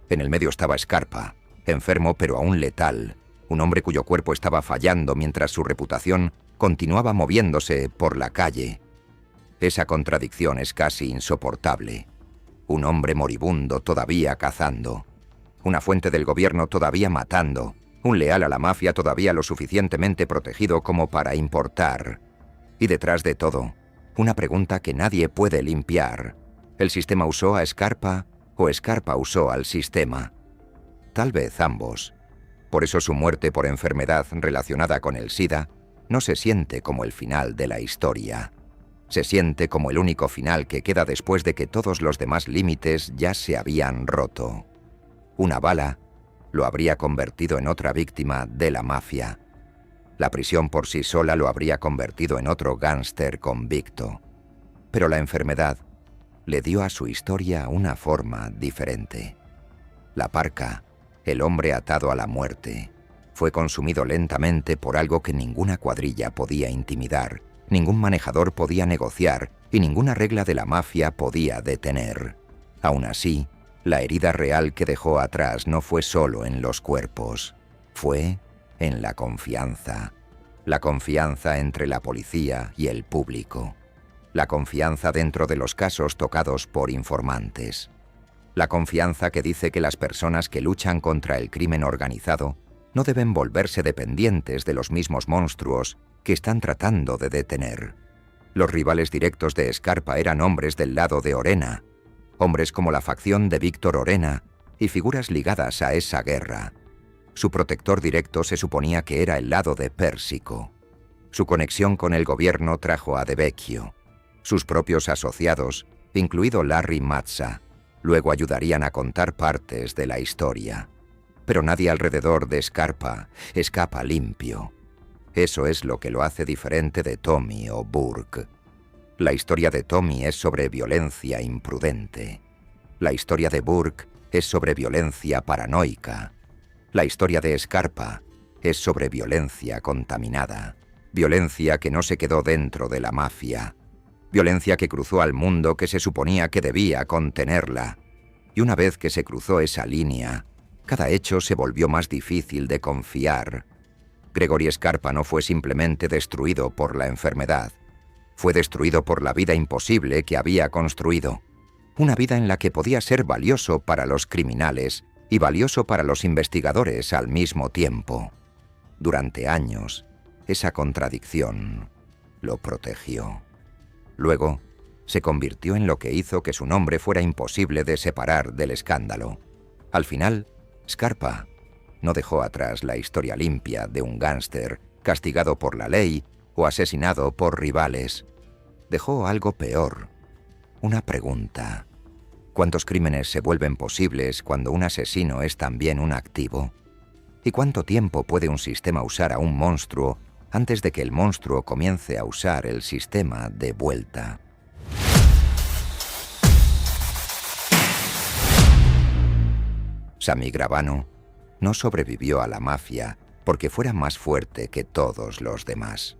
En el medio estaba Scarpa, enfermo pero aún letal, un hombre cuyo cuerpo estaba fallando mientras su reputación continuaba moviéndose por la calle. Esa contradicción es casi insoportable. Un hombre moribundo todavía cazando, una fuente del gobierno todavía matando, un leal a la mafia todavía lo suficientemente protegido como para importar. Y detrás de todo, una pregunta que nadie puede limpiar. ¿El sistema usó a Scarpa o Scarpa usó al sistema? Tal vez ambos. Por eso su muerte por enfermedad relacionada con el SIDA no se siente como el final de la historia. Se siente como el único final que queda después de que todos los demás límites ya se habían roto. Una bala lo habría convertido en otra víctima de la mafia. La prisión por sí sola lo habría convertido en otro gángster convicto. Pero la enfermedad le dio a su historia una forma diferente. La Parca, el hombre atado a la muerte, fue consumido lentamente por algo que ninguna cuadrilla podía intimidar, ningún manejador podía negociar y ninguna regla de la mafia podía detener. Aún así, la herida real que dejó atrás no fue solo en los cuerpos, fue en la confianza entre la policía y el público, la confianza dentro de los casos tocados por informantes, la confianza que dice que las personas que luchan contra el crimen organizado no deben volverse dependientes de los mismos monstruos que están tratando de detener. Los rivales directos de Scarpa eran hombres del lado de Orena, hombres como la facción de Víctor Orena y figuras ligadas a esa guerra. Su protector directo se suponía que era el lado de Pérsico. Su conexión con el gobierno trajo a De Vecchio. Sus propios asociados, incluido Larry Mazza, luego ayudarían a contar partes de la historia. Pero nadie alrededor de Scarpa escapa limpio. Eso es lo que lo hace diferente de Tommy o Burke. La historia de Tommy es sobre violencia imprudente. La historia de Burke es sobre violencia paranoica. La historia de Scarpa es sobre violencia contaminada. Violencia que no se quedó dentro de la mafia. Violencia que cruzó al mundo que se suponía que debía contenerla. Y una vez que se cruzó esa línea, cada hecho se volvió más difícil de confiar. Gregory Scarpa no fue simplemente destruido por la enfermedad. Fue destruido por la vida imposible que había construido. Una vida en la que podía ser valioso para los criminales y valioso para los investigadores al mismo tiempo. Durante años, esa contradicción lo protegió. Luego, se convirtió en lo que hizo que su nombre fuera imposible de separar del escándalo. Al final, Scarpa no dejó atrás la historia limpia de un gángster castigado por la ley o asesinado por rivales. Dejó algo peor, una pregunta. ¿Cuántos crímenes se vuelven posibles cuando un asesino es también un activo? ¿Y cuánto tiempo puede un sistema usar a un monstruo antes de que el monstruo comience a usar el sistema de vuelta? Sammy Gravano no sobrevivió a la mafia porque fuera más fuerte que todos los demás.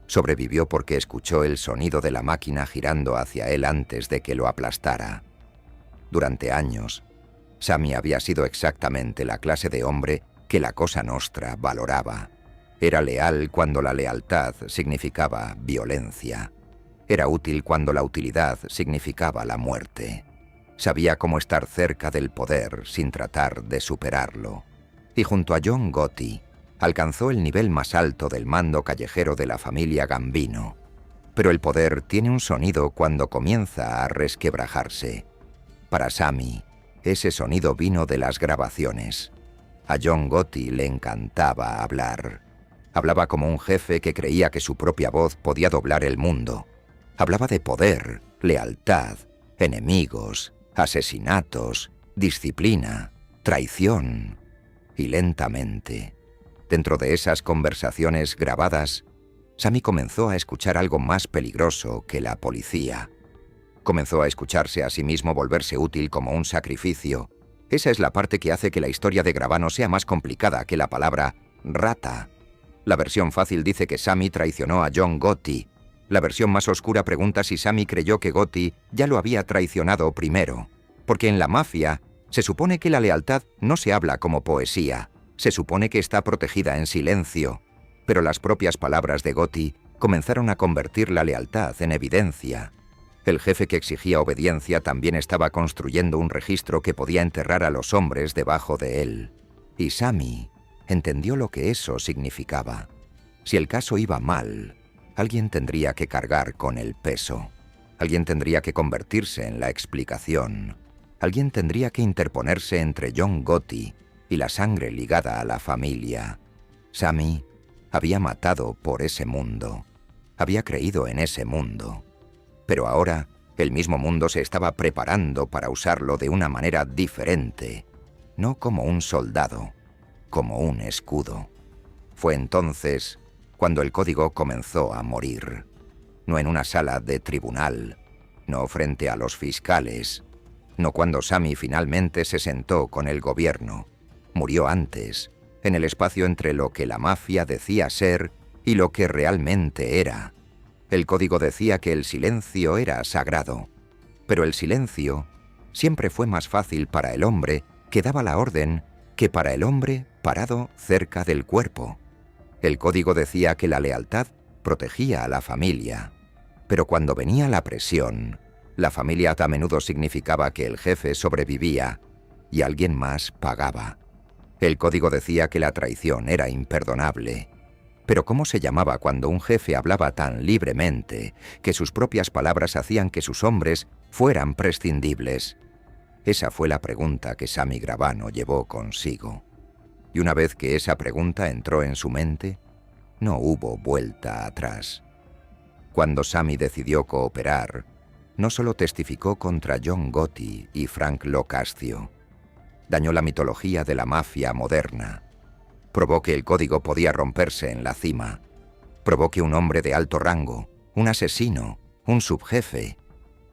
Sobrevivió porque escuchó el sonido de la máquina girando hacia él antes de que lo aplastara. Durante años, Sammy había sido exactamente la clase de hombre que la Cosa Nostra valoraba. Era leal cuando la lealtad significaba violencia. Era útil cuando la utilidad significaba la muerte. Sabía cómo estar cerca del poder sin tratar de superarlo. Y junto a John Gotti, alcanzó el nivel más alto del mando callejero de la familia Gambino. Pero el poder tiene un sonido cuando comienza a resquebrajarse. Para Sammy, ese sonido vino de las grabaciones. A John Gotti le encantaba hablar. Hablaba como un jefe que creía que su propia voz podía doblar el mundo. Hablaba de poder, lealtad, enemigos, asesinatos, disciplina, traición. Y lentamente, dentro de esas conversaciones grabadas, Sammy comenzó a escuchar algo más peligroso que la policía. Comenzó a escucharse a sí mismo volverse útil como un sacrificio. Esa es la parte que hace que la historia de Gravano sea más complicada que la palabra rata. La versión fácil dice que Sammy traicionó a John Gotti. La versión más oscura pregunta si Sammy creyó que Gotti ya lo había traicionado primero. Porque en la mafia se supone que la lealtad no se habla como poesía. Se supone que está protegida en silencio. Pero las propias palabras de Gotti comenzaron a convertir la lealtad en evidencia. El jefe que exigía obediencia también estaba construyendo un registro que podía enterrar a los hombres debajo de él. Y Sammy entendió lo que eso significaba. Si el caso iba mal, alguien tendría que cargar con el peso. Alguien tendría que convertirse en la explicación. Alguien tendría que interponerse entre John Gotti y la sangre ligada a la familia. Sammy había matado por ese mundo. Había creído en ese mundo. Pero ahora, el mismo mundo se estaba preparando para usarlo de una manera diferente, no como un soldado, como un escudo. Fue entonces cuando el código comenzó a morir. No en una sala de tribunal, no frente a los fiscales, no cuando Sammy finalmente se sentó con el gobierno. Murió antes, en el espacio entre lo que la mafia decía ser y lo que realmente era. El código decía que el silencio era sagrado, pero el silencio siempre fue más fácil para el hombre que daba la orden que para el hombre parado cerca del cuerpo. El código decía que la lealtad protegía a la familia, pero cuando venía la presión, la familia a menudo significaba que el jefe sobrevivía y alguien más pagaba. El código decía que la traición era imperdonable. Pero ¿cómo se llamaba cuando un jefe hablaba tan libremente que sus propias palabras hacían que sus hombres fueran prescindibles? Esa fue la pregunta que Sammy Gravano llevó consigo. Y una vez que esa pregunta entró en su mente, no hubo vuelta atrás. Cuando Sammy decidió cooperar, no solo testificó contra John Gotti y Frank Locascio, dañó la mitología de la mafia moderna. Probó que el código podía romperse en la cima. Probó que un hombre de alto rango, un asesino, un subjefe,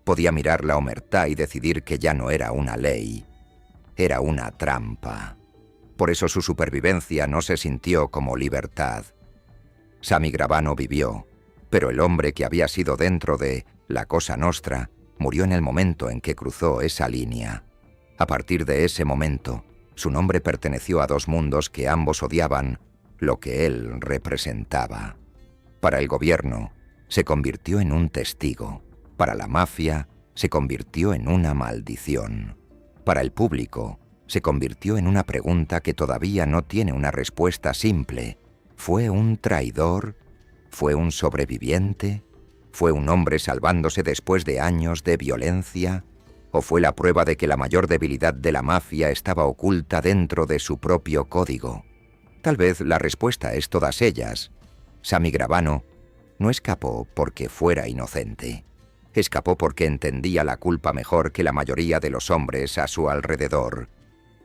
podía mirar la omertá y decidir que ya no era una ley, era una trampa. Por eso su supervivencia no se sintió como libertad. Sammy Gravano vivió, pero el hombre que había sido dentro de la Cosa Nostra murió en el momento en que cruzó esa línea. A partir de ese momento, su nombre perteneció a dos mundos que ambos odiaban lo que él representaba. Para el gobierno, se convirtió en un testigo. Para la mafia, se convirtió en una maldición. Para el público, se convirtió en una pregunta que todavía no tiene una respuesta simple. ¿Fue un traidor? ¿Fue un sobreviviente? ¿Fue un hombre salvándose después de años de violencia? ¿O fue la prueba de que la mayor debilidad de la mafia estaba oculta dentro de su propio código? Tal vez la respuesta es todas ellas. Sammy Gravano no escapó porque fuera inocente. Escapó porque entendía la culpa mejor que la mayoría de los hombres a su alrededor.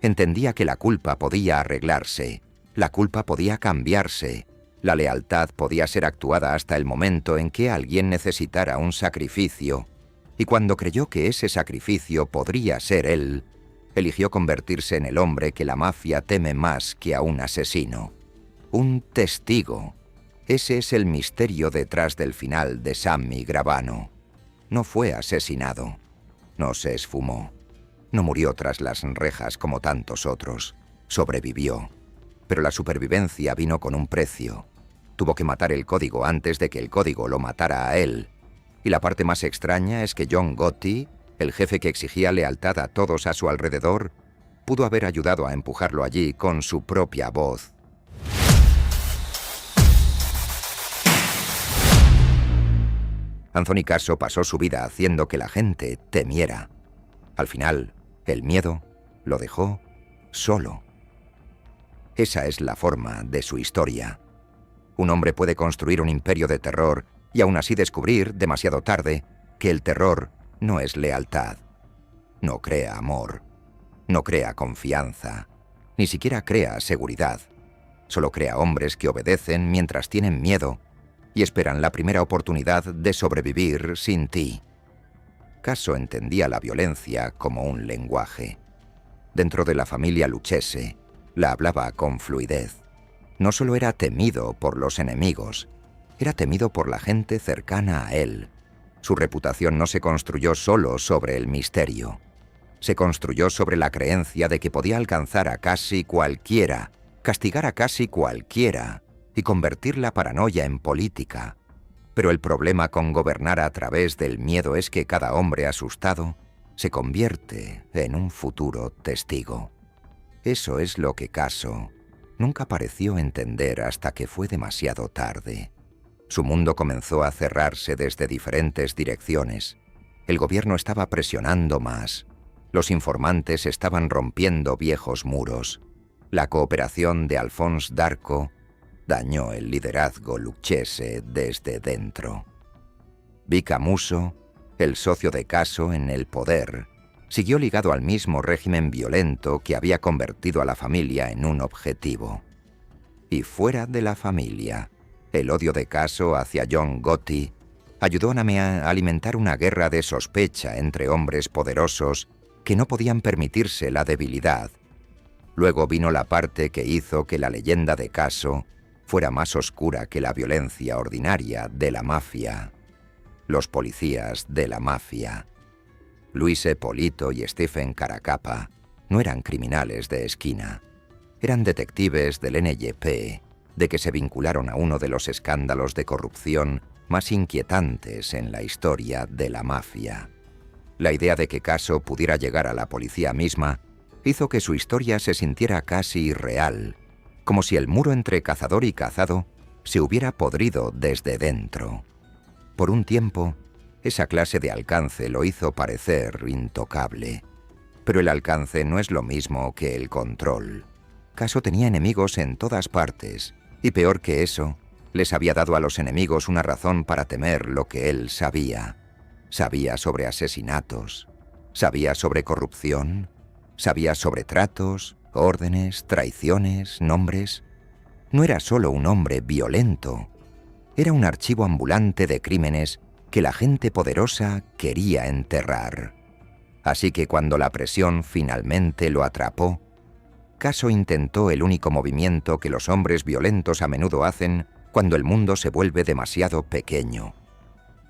Entendía que la culpa podía arreglarse, la culpa podía cambiarse, la lealtad podía ser actuada hasta el momento en que alguien necesitara un sacrificio, y cuando creyó que ese sacrificio podría ser él, eligió convertirse en el hombre que la mafia teme más que a un asesino. Un testigo. Ese es el misterio detrás del final de Sammy Gravano. No fue asesinado, no se esfumó, no murió tras las rejas como tantos otros, sobrevivió. Pero la supervivencia vino con un precio. Tuvo que matar el código antes de que el código lo matara a él. Y la parte más extraña es que John Gotti, el jefe que exigía lealtad a todos a su alrededor, pudo haber ayudado a empujarlo allí con su propia voz. Anthony Casso pasó su vida haciendo que la gente temiera. Al final, el miedo lo dejó solo. Esa es la forma de su historia. Un hombre puede construir un imperio de terror y aún así descubrir, demasiado tarde, que el terror no es lealtad. No crea amor, no crea confianza, ni siquiera crea seguridad. Solo crea hombres que obedecen mientras tienen miedo y esperan la primera oportunidad de sobrevivir sin ti. Casso entendía la violencia como un lenguaje. Dentro de la familia Lucchese, la hablaba con fluidez. No solo era temido por los enemigos, era temido por la gente cercana a él. Su reputación no se construyó solo sobre el misterio. Se construyó sobre la creencia de que podía alcanzar a casi cualquiera, castigar a casi cualquiera y convertir la paranoia en política. Pero el problema con gobernar a través del miedo es que cada hombre asustado se convierte en un futuro testigo. Eso es lo que Casso nunca pareció entender hasta que fue demasiado tarde. Su mundo comenzó a cerrarse desde diferentes direcciones. El gobierno estaba presionando más. Los informantes estaban rompiendo viejos muros. La cooperación de Alphonse Darco dañó el liderazgo Lucchese desde dentro. Vic Amuso, el socio de Casso en el poder, siguió ligado al mismo régimen violento que había convertido a la familia en un objetivo. Y fuera de la familia, el odio de Casso hacia John Gotti ayudó a alimentar una guerra de sospecha entre hombres poderosos que no podían permitirse la debilidad. Luego vino la parte que hizo que la leyenda de Casso fuera más oscura que la violencia ordinaria de la mafia. Los policías de la mafia. Luis Polito y Stephen Caracappa no eran criminales de esquina. Eran detectives del NYP, de que se vincularon a uno de los escándalos de corrupción más inquietantes en la historia de la mafia. La idea de que Casso pudiera llegar a la policía misma hizo que su historia se sintiera casi irreal, como si el muro entre cazador y cazado se hubiera podrido desde dentro. Por un tiempo, esa clase de alcance lo hizo parecer intocable. Pero el alcance no es lo mismo que el control. Casso tenía enemigos en todas partes, y peor que eso, les había dado a los enemigos una razón para temer lo que él sabía. Sabía sobre asesinatos, sabía sobre corrupción, sabía sobre tratos, órdenes, traiciones, nombres. No era solo un hombre violento, era un archivo ambulante de crímenes que la gente poderosa quería enterrar. Así que cuando la presión finalmente lo atrapó, Casso intentó el único movimiento que los hombres violentos a menudo hacen cuando el mundo se vuelve demasiado pequeño.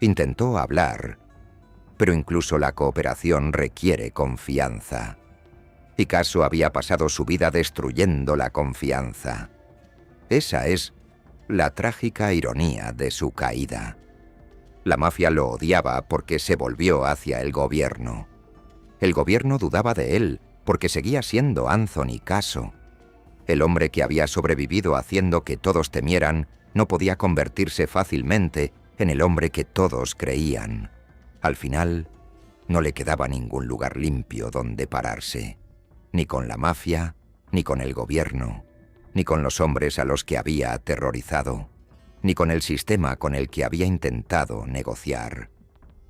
Intentó hablar, pero incluso la cooperación requiere confianza. Y Casso había pasado su vida destruyendo la confianza. Esa es la trágica ironía de su caída. La mafia lo odiaba porque se volvió hacia el gobierno. El gobierno dudaba de él porque seguía siendo Anthony Caso. El hombre que había sobrevivido haciendo que todos temieran no podía convertirse fácilmente en el hombre que todos creían. Al final, no le quedaba ningún lugar limpio donde pararse, ni con la mafia, ni con el gobierno, ni con los hombres a los que había aterrorizado, ni con el sistema con el que había intentado negociar.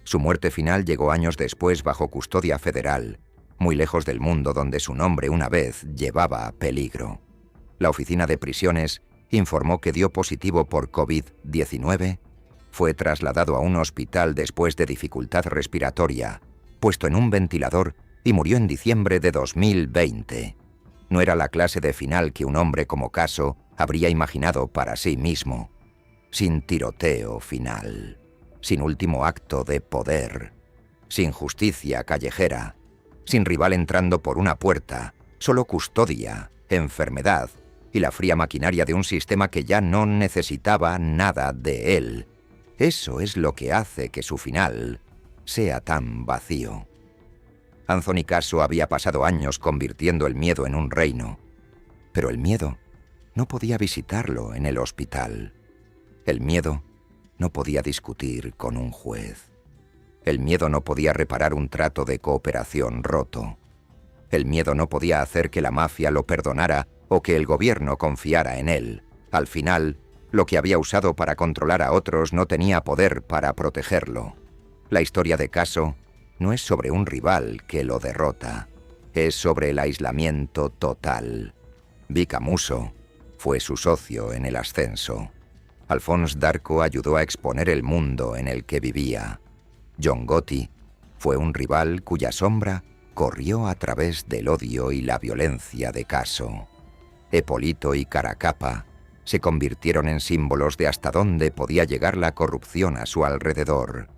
Su muerte final llegó años después bajo custodia federal, muy lejos del mundo donde su nombre una vez llevaba peligro. La oficina de prisiones informó que dio positivo por COVID-19, fue trasladado a un hospital después de dificultad respiratoria, puesto en un ventilador y murió en diciembre de 2020. No era la clase de final que un hombre como Caso habría imaginado para sí mismo. Sin tiroteo final, sin último acto de poder, sin justicia callejera, sin rival entrando por una puerta, solo custodia, enfermedad y la fría maquinaria de un sistema que ya no necesitaba nada de él. Eso es lo que hace que su final sea tan vacío. Anthony Caso había pasado años convirtiendo el miedo en un reino, pero el miedo no podía visitarlo en el hospital. El miedo no podía discutir con un juez. El miedo no podía reparar un trato de cooperación roto. El miedo no podía hacer que la mafia lo perdonara o que el gobierno confiara en él. Al final, lo que había usado para controlar a otros no tenía poder para protegerlo. La historia de Caso no es sobre un rival que lo derrota, es sobre el aislamiento total. Vic Amuso fue su socio en el ascenso. Alphonse Darko ayudó a exponer el mundo en el que vivía. John Gotti fue un rival cuya sombra corrió a través del odio y la violencia de Caso. Epolito y Caracappa se convirtieron en símbolos de hasta dónde podía llegar la corrupción a su alrededor.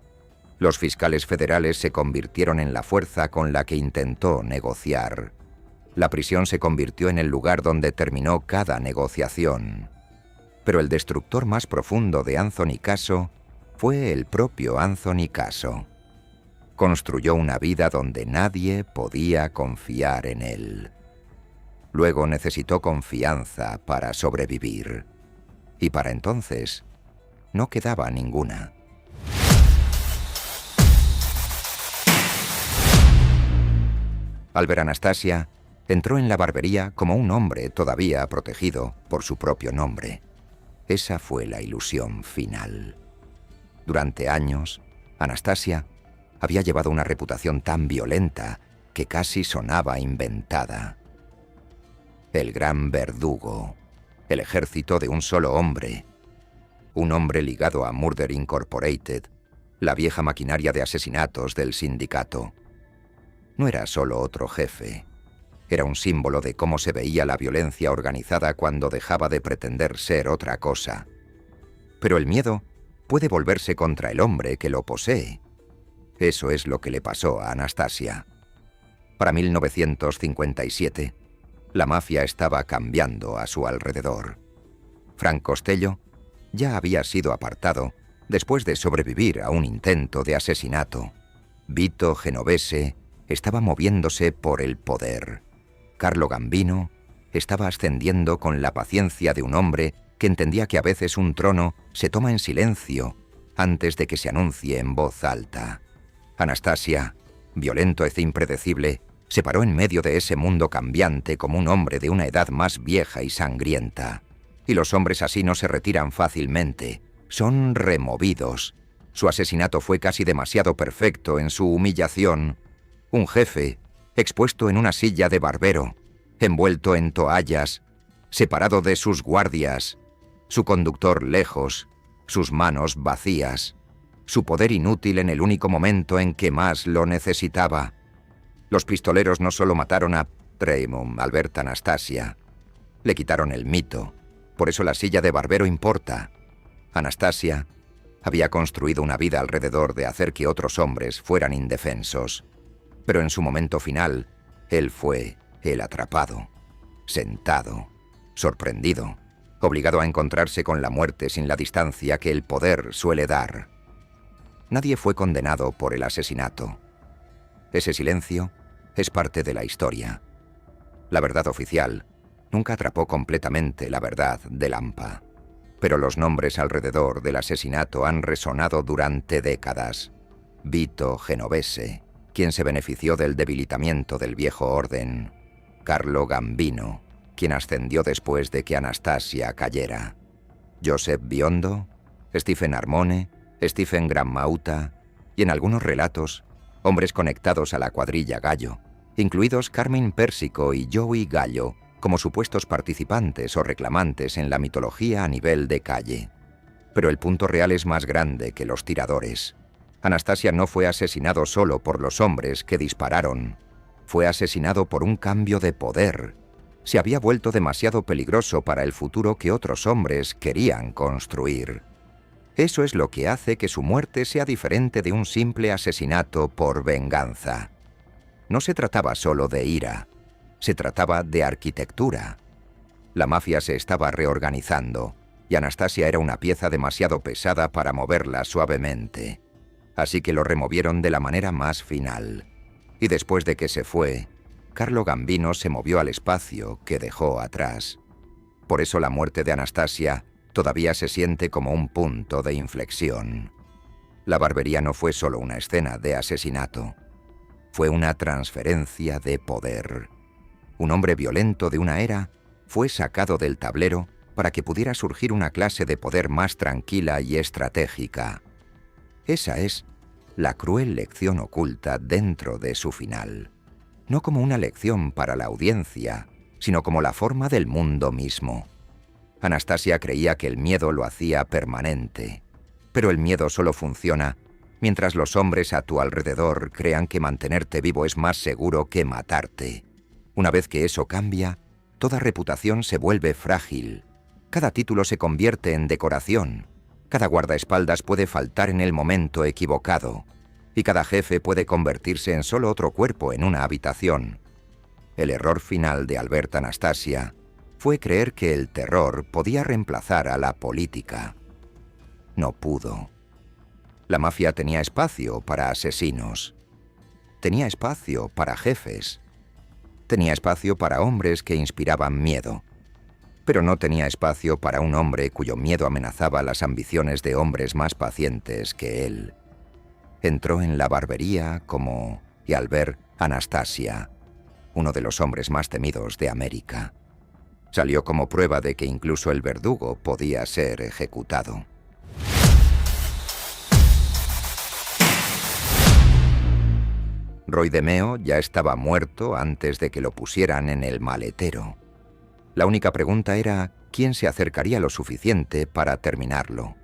Los fiscales federales se convirtieron en la fuerza con la que intentó negociar. La prisión se convirtió en el lugar donde terminó cada negociación. Pero el destructor más profundo de Anthony Caso fue el propio Anthony Caso. Construyó una vida donde nadie podía confiar en él. Luego necesitó confianza para sobrevivir. Y para entonces, no quedaba ninguna. Albert Anastasia entró en la barbería como un hombre todavía protegido por su propio nombre. Esa fue la ilusión final. Durante años, Anastasia había llevado una reputación tan violenta que casi sonaba inventada. El gran verdugo, el ejército de un solo hombre, un hombre ligado a Murder Incorporated, la vieja maquinaria de asesinatos del sindicato. No era solo otro jefe, era un símbolo de cómo se veía la violencia organizada cuando dejaba de pretender ser otra cosa. Pero el miedo puede volverse contra el hombre que lo posee. Eso es lo que le pasó a Anastasia. Para 1957, la mafia estaba cambiando a su alrededor. Frank Costello ya había sido apartado después de sobrevivir a un intento de asesinato. Vito Genovese estaba moviéndose por el poder. Carlo Gambino estaba ascendiendo con la paciencia de un hombre que entendía que a veces un trono se toma en silencio antes de que se anuncie en voz alta. Anastasia, violento e impredecible, se paró en medio de ese mundo cambiante como un hombre de una edad más vieja y sangrienta. Y los hombres así no se retiran fácilmente, son removidos. Su asesinato fue casi demasiado perfecto en su humillación. Un jefe, expuesto en una silla de barbero, envuelto en toallas, separado de sus guardias, su conductor lejos, sus manos vacías, su poder inútil en el único momento en que más lo necesitaba. Los pistoleros no solo mataron a Raymond Albert Anastasia, le quitaron el mito. Por eso la silla de barbero importa. Anastasia había construido una vida alrededor de hacer que otros hombres fueran indefensos. Pero en su momento final, él fue el atrapado, sentado, sorprendido, obligado a encontrarse con la muerte sin la distancia que el poder suele dar. Nadie fue condenado por el asesinato. Ese silencio es parte de la historia. La verdad oficial nunca atrapó completamente la verdad de Lampa. Pero los nombres alrededor del asesinato han resonado durante décadas. Vito Genovese, quien se benefició del debilitamiento del viejo orden. Carlo Gambino, quien ascendió después de que Anastasia cayera. Joseph Biondo, Stephen Armone, Stephen Granmauta y, en algunos relatos, hombres conectados a la cuadrilla Gallo, incluidos Carmine Persico y Joey Gallo, como supuestos participantes o reclamantes en la mitología a nivel de calle. Pero el punto real es más grande que los tiradores. Anastasia no fue asesinado solo por los hombres que dispararon. Fue asesinado por un cambio de poder. Se había vuelto demasiado peligroso para el futuro que otros hombres querían construir. Eso es lo que hace que su muerte sea diferente de un simple asesinato por venganza. No se trataba solo de ira. Se trataba de arquitectura. La mafia se estaba reorganizando y Anastasia era una pieza demasiado pesada para moverla suavemente. Así que lo removieron de la manera más final. Y después de que se fue, Carlo Gambino se movió al espacio que dejó atrás. Por eso la muerte de Anastasia todavía se siente como un punto de inflexión. La barbería no fue solo una escena de asesinato. Fue una transferencia de poder. Un hombre violento de una era fue sacado del tablero para que pudiera surgir una clase de poder más tranquila y estratégica. Esa es la cruel lección oculta dentro de su final. No como una lección para la audiencia, sino como la forma del mundo mismo. Anastasia creía que el miedo lo hacía permanente, pero el miedo solo funciona mientras los hombres a tu alrededor crean que mantenerte vivo es más seguro que matarte. Una vez que eso cambia, toda reputación se vuelve frágil. Cada título se convierte en decoración. Cada guardaespaldas puede faltar en el momento equivocado. Y cada jefe puede convertirse en solo otro cuerpo en una habitación. El error final de Albert Anastasia fue creer que el terror podía reemplazar a la política. No pudo. La mafia tenía espacio para asesinos. Tenía espacio para jefes. Tenía espacio para hombres que inspiraban miedo. Pero no tenía espacio para un hombre cuyo miedo amenazaba las ambiciones de hombres más pacientes que él. Entró en la barbería como, y al ver Anastasia, uno de los hombres más temidos de América. Salió como prueba de que incluso el verdugo podía ser ejecutado. Roy DeMeo ya estaba muerto antes de que lo pusieran en el maletero. La única pregunta era quién se acercaría lo suficiente para terminarlo.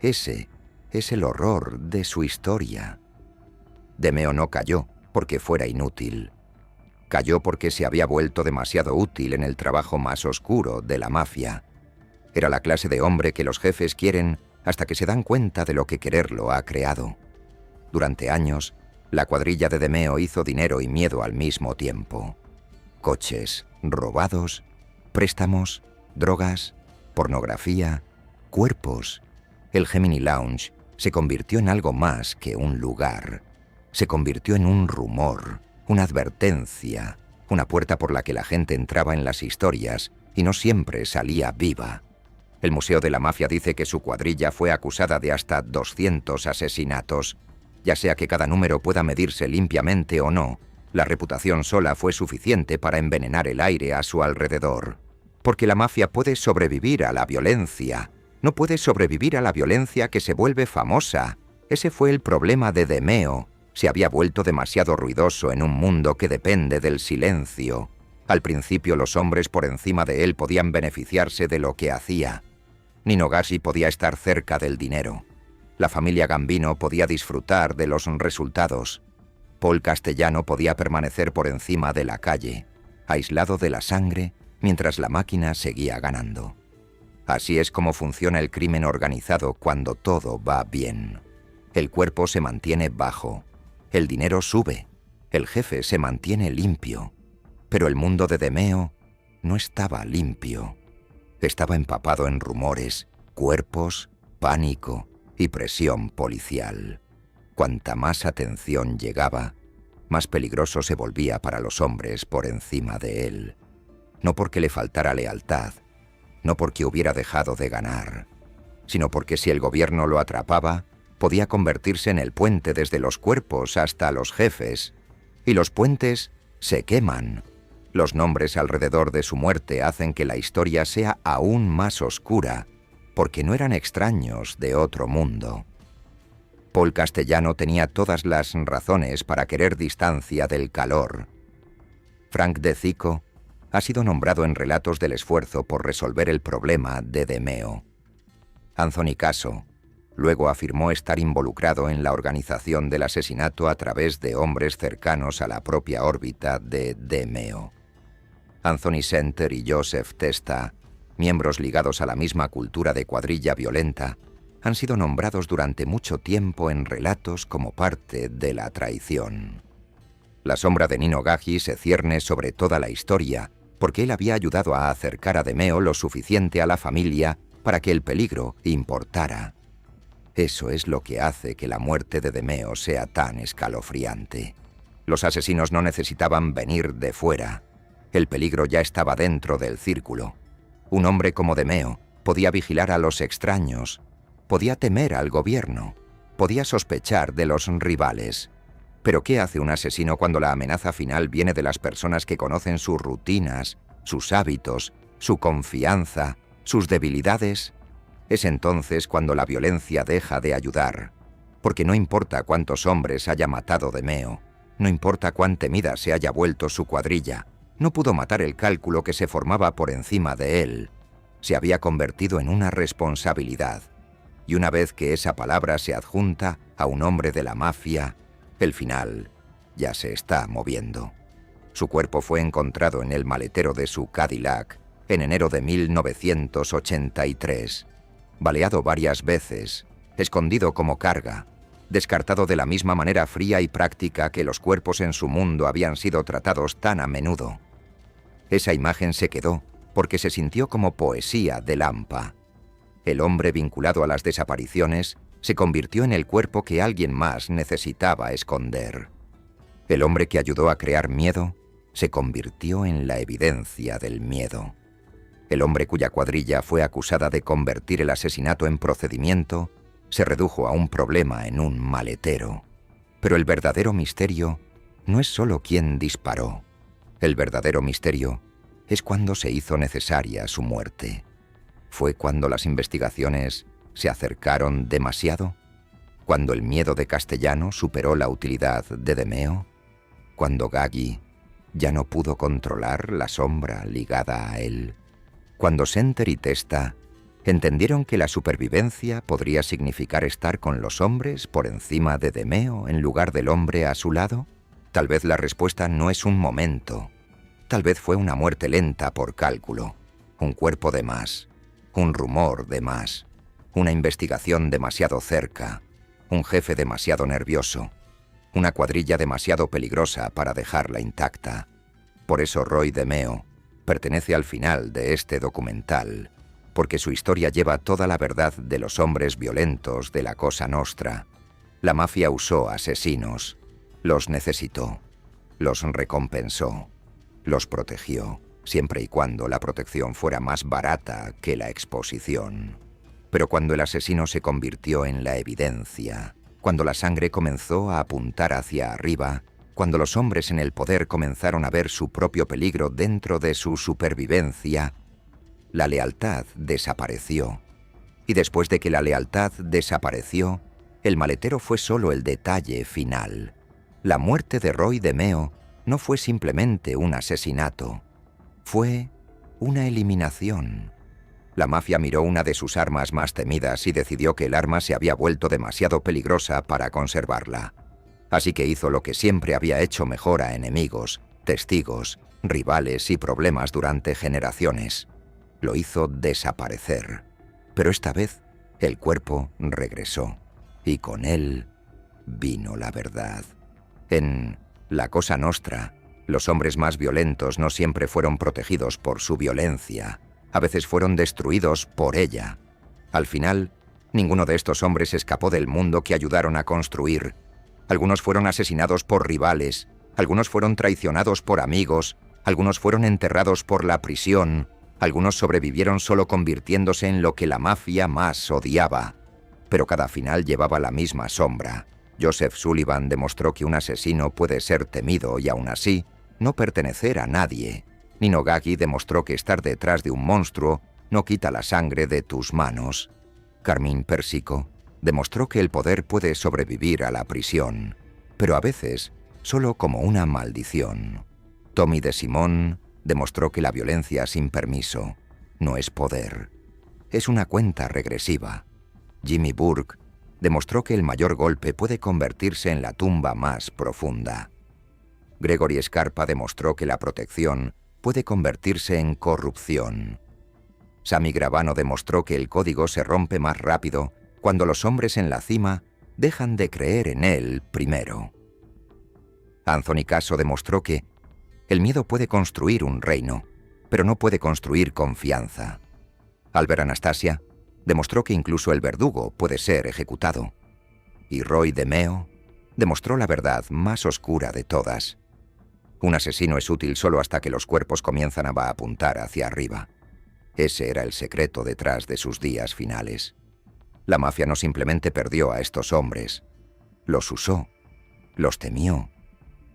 Ese es el horror de su historia. DeMeo no cayó porque fuera inútil. Cayó porque se había vuelto demasiado útil en el trabajo más oscuro de la mafia. Era la clase de hombre que los jefes quieren hasta que se dan cuenta de lo que quererlo ha creado. Durante años, la cuadrilla de DeMeo hizo dinero y miedo al mismo tiempo. Coches robados, préstamos, drogas, pornografía, cuerpos. El Gemini Lounge se convirtió en algo más que un lugar. Se convirtió en un rumor, una advertencia, una puerta por la que la gente entraba en las historias y no siempre salía viva. El Museo de la Mafia dice que su cuadrilla fue acusada de hasta 200 asesinatos. Ya sea que cada número pueda medirse limpiamente o no, la reputación sola fue suficiente para envenenar el aire a su alrededor. Porque la mafia puede sobrevivir a la violencia. No puede sobrevivir a la violencia que se vuelve famosa. Ese fue el problema de DeMeo. Se había vuelto demasiado ruidoso en un mundo que depende del silencio. Al principio los hombres por encima de él podían beneficiarse de lo que hacía. Nino Gassi podía estar cerca del dinero. La familia Gambino podía disfrutar de los resultados. Paul Castellano podía permanecer por encima de la calle, aislado de la sangre, mientras la máquina seguía ganando. Así es como funciona el crimen organizado cuando todo va bien. El cuerpo se mantiene bajo, el dinero sube, el jefe se mantiene limpio. Pero el mundo de DeMeo no estaba limpio. Estaba empapado en rumores, cuerpos, pánico y presión policial. Cuanta más atención llegaba, más peligroso se volvía para los hombres por encima de él. No porque le faltara lealtad, no porque hubiera dejado de ganar, sino porque si el gobierno lo atrapaba, podía convertirse en el puente desde los cuerpos hasta los jefes, y los puentes se queman. Los nombres alrededor de su muerte hacen que la historia sea aún más oscura, porque no eran extraños de otro mundo. Paul Castellano tenía todas las razones para querer distancia del calor. Frank de Zico ha sido nombrado en relatos del esfuerzo por resolver el problema de Demeo. Anthony Caso luego afirmó estar involucrado en la organización del asesinato a través de hombres cercanos a la propia órbita de Demeo. Anthony Center y Joseph Testa, miembros ligados a la misma cultura de cuadrilla violenta, han sido nombrados durante mucho tiempo en relatos como parte de la traición. La sombra de Nino Gaggi se cierne sobre toda la historia, porque él había ayudado a acercar a Demeo lo suficiente a la familia para que el peligro importara. Eso es lo que hace que la muerte de Demeo sea tan escalofriante. Los asesinos no necesitaban venir de fuera. El peligro ya estaba dentro del círculo. Un hombre como Demeo podía vigilar a los extraños, podía temer al gobierno, podía sospechar de los rivales. Pero ¿qué hace un asesino cuando la amenaza final viene de las personas que conocen sus rutinas, sus hábitos, su confianza, sus debilidades? Es entonces cuando la violencia deja de ayudar, porque no importa cuántos hombres haya matado Demeo, no importa cuán temida se haya vuelto su cuadrilla, no pudo matar el cálculo que se formaba por encima de él. Se había convertido en una responsabilidad, y una vez que esa palabra se adjunta a un hombre de la mafia, el final ya se está moviendo. Su cuerpo fue encontrado en el maletero de su Cadillac en enero de 1983, baleado varias veces, escondido como carga, descartado de la misma manera fría y práctica que los cuerpos en su mundo habían sido tratados tan a menudo. Esa imagen se quedó porque se sintió como poesía de Lampa. El hombre vinculado a las desapariciones se convirtió en el cuerpo que alguien más necesitaba esconder. El hombre que ayudó a crear miedo se convirtió en la evidencia del miedo. El hombre cuya cuadrilla fue acusada de convertir el asesinato en procedimiento se redujo a un problema en un maletero. Pero el verdadero misterio no es solo quién disparó. El verdadero misterio es cuándo se hizo necesaria su muerte. ¿Fue cuando las investigaciones se acercaron demasiado? ¿Cuando el miedo de Castellano superó la utilidad de Demeo? ¿Cuando Gaggi ya no pudo controlar la sombra ligada a él? ¿Cuando Center y Testa entendieron que la supervivencia podría significar estar con los hombres por encima de Demeo en lugar del hombre a su lado? Tal vez la respuesta no es un momento. Tal vez fue una muerte lenta por cálculo, un cuerpo de más, un rumor de más, una investigación demasiado cerca, un jefe demasiado nervioso, una cuadrilla demasiado peligrosa para dejarla intacta. Por eso Roy Demeo pertenece al final de este documental, porque su historia lleva toda la verdad de los hombres violentos de la Cosa Nostra. La mafia usó asesinos, los necesitó, los recompensó, los protegió, siempre y cuando la protección fuera más barata que la exposición. Pero cuando el asesino se convirtió en la evidencia, cuando la sangre comenzó a apuntar hacia arriba, cuando los hombres en el poder comenzaron a ver su propio peligro dentro de su supervivencia, la lealtad desapareció. Y después de que la lealtad desapareció, el maletero fue solo el detalle final. La muerte de Roy Demeo no fue simplemente un asesinato, fue una eliminación. La mafia miró una de sus armas más temidas y decidió que el arma se había vuelto demasiado peligrosa para conservarla. Así que hizo lo que siempre había hecho mejor a enemigos, testigos, rivales y problemas durante generaciones. Lo hizo desaparecer. Pero esta vez el cuerpo regresó, y con él vino la verdad. En La Cosa Nostra, los hombres más violentos no siempre fueron protegidos por su violencia. A veces fueron destruidos por ella. Al final, Ninguno de estos hombres escapó del mundo que ayudaron a construir. Algunos fueron asesinados por rivales, algunos fueron traicionados por amigos, algunos fueron enterrados por la prisión, algunos sobrevivieron solo convirtiéndose en lo que la mafia más odiaba. Pero cada final llevaba la misma sombra. Joseph Sullivan demostró que un asesino puede ser temido y aún así no pertenecer a nadie. Nino Gaggi demostró que estar detrás de un monstruo no quita la sangre de tus manos. Carmine Persico demostró que el poder puede sobrevivir a la prisión, pero a veces solo como una maldición. Tommy DeSimone demostró que la violencia sin permiso no es poder, es una cuenta regresiva. Jimmy Burke demostró que el mayor golpe puede convertirse en la tumba más profunda. Gregory Scarpa demostró que la protección puede convertirse en corrupción. Sammy Gravano demostró que el código se rompe más rápido cuando los hombres en la cima dejan de creer en él primero. Anthony Caso demostró que el miedo puede construir un reino, pero no puede construir confianza. Albert Anastasia demostró que incluso el verdugo puede ser ejecutado. Y Roy DeMeo demostró la verdad más oscura de todas. Un asesino es útil solo hasta que los cuerpos comienzan a apuntar hacia arriba. Ese era el secreto detrás de sus días finales. La mafia no simplemente perdió a estos hombres, los usó, los temió,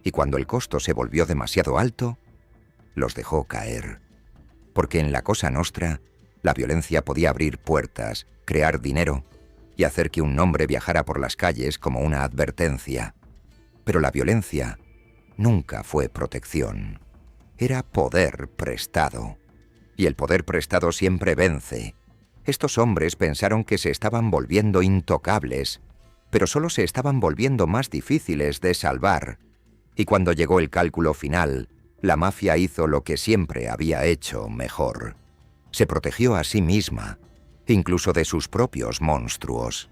y cuando el costo se volvió demasiado alto, los dejó caer. Porque en la Cosa Nostra, la violencia podía abrir puertas, crear dinero y hacer que un nombre viajara por las calles como una advertencia. Pero la violencia nunca fue protección. Era poder prestado. Y el poder prestado siempre vence. Estos hombres pensaron que se estaban volviendo intocables, pero solo se estaban volviendo más difíciles de salvar. Y cuando llegó el cálculo final, la mafia hizo lo que siempre había hecho mejor. Se protegió a sí misma, incluso de sus propios monstruos.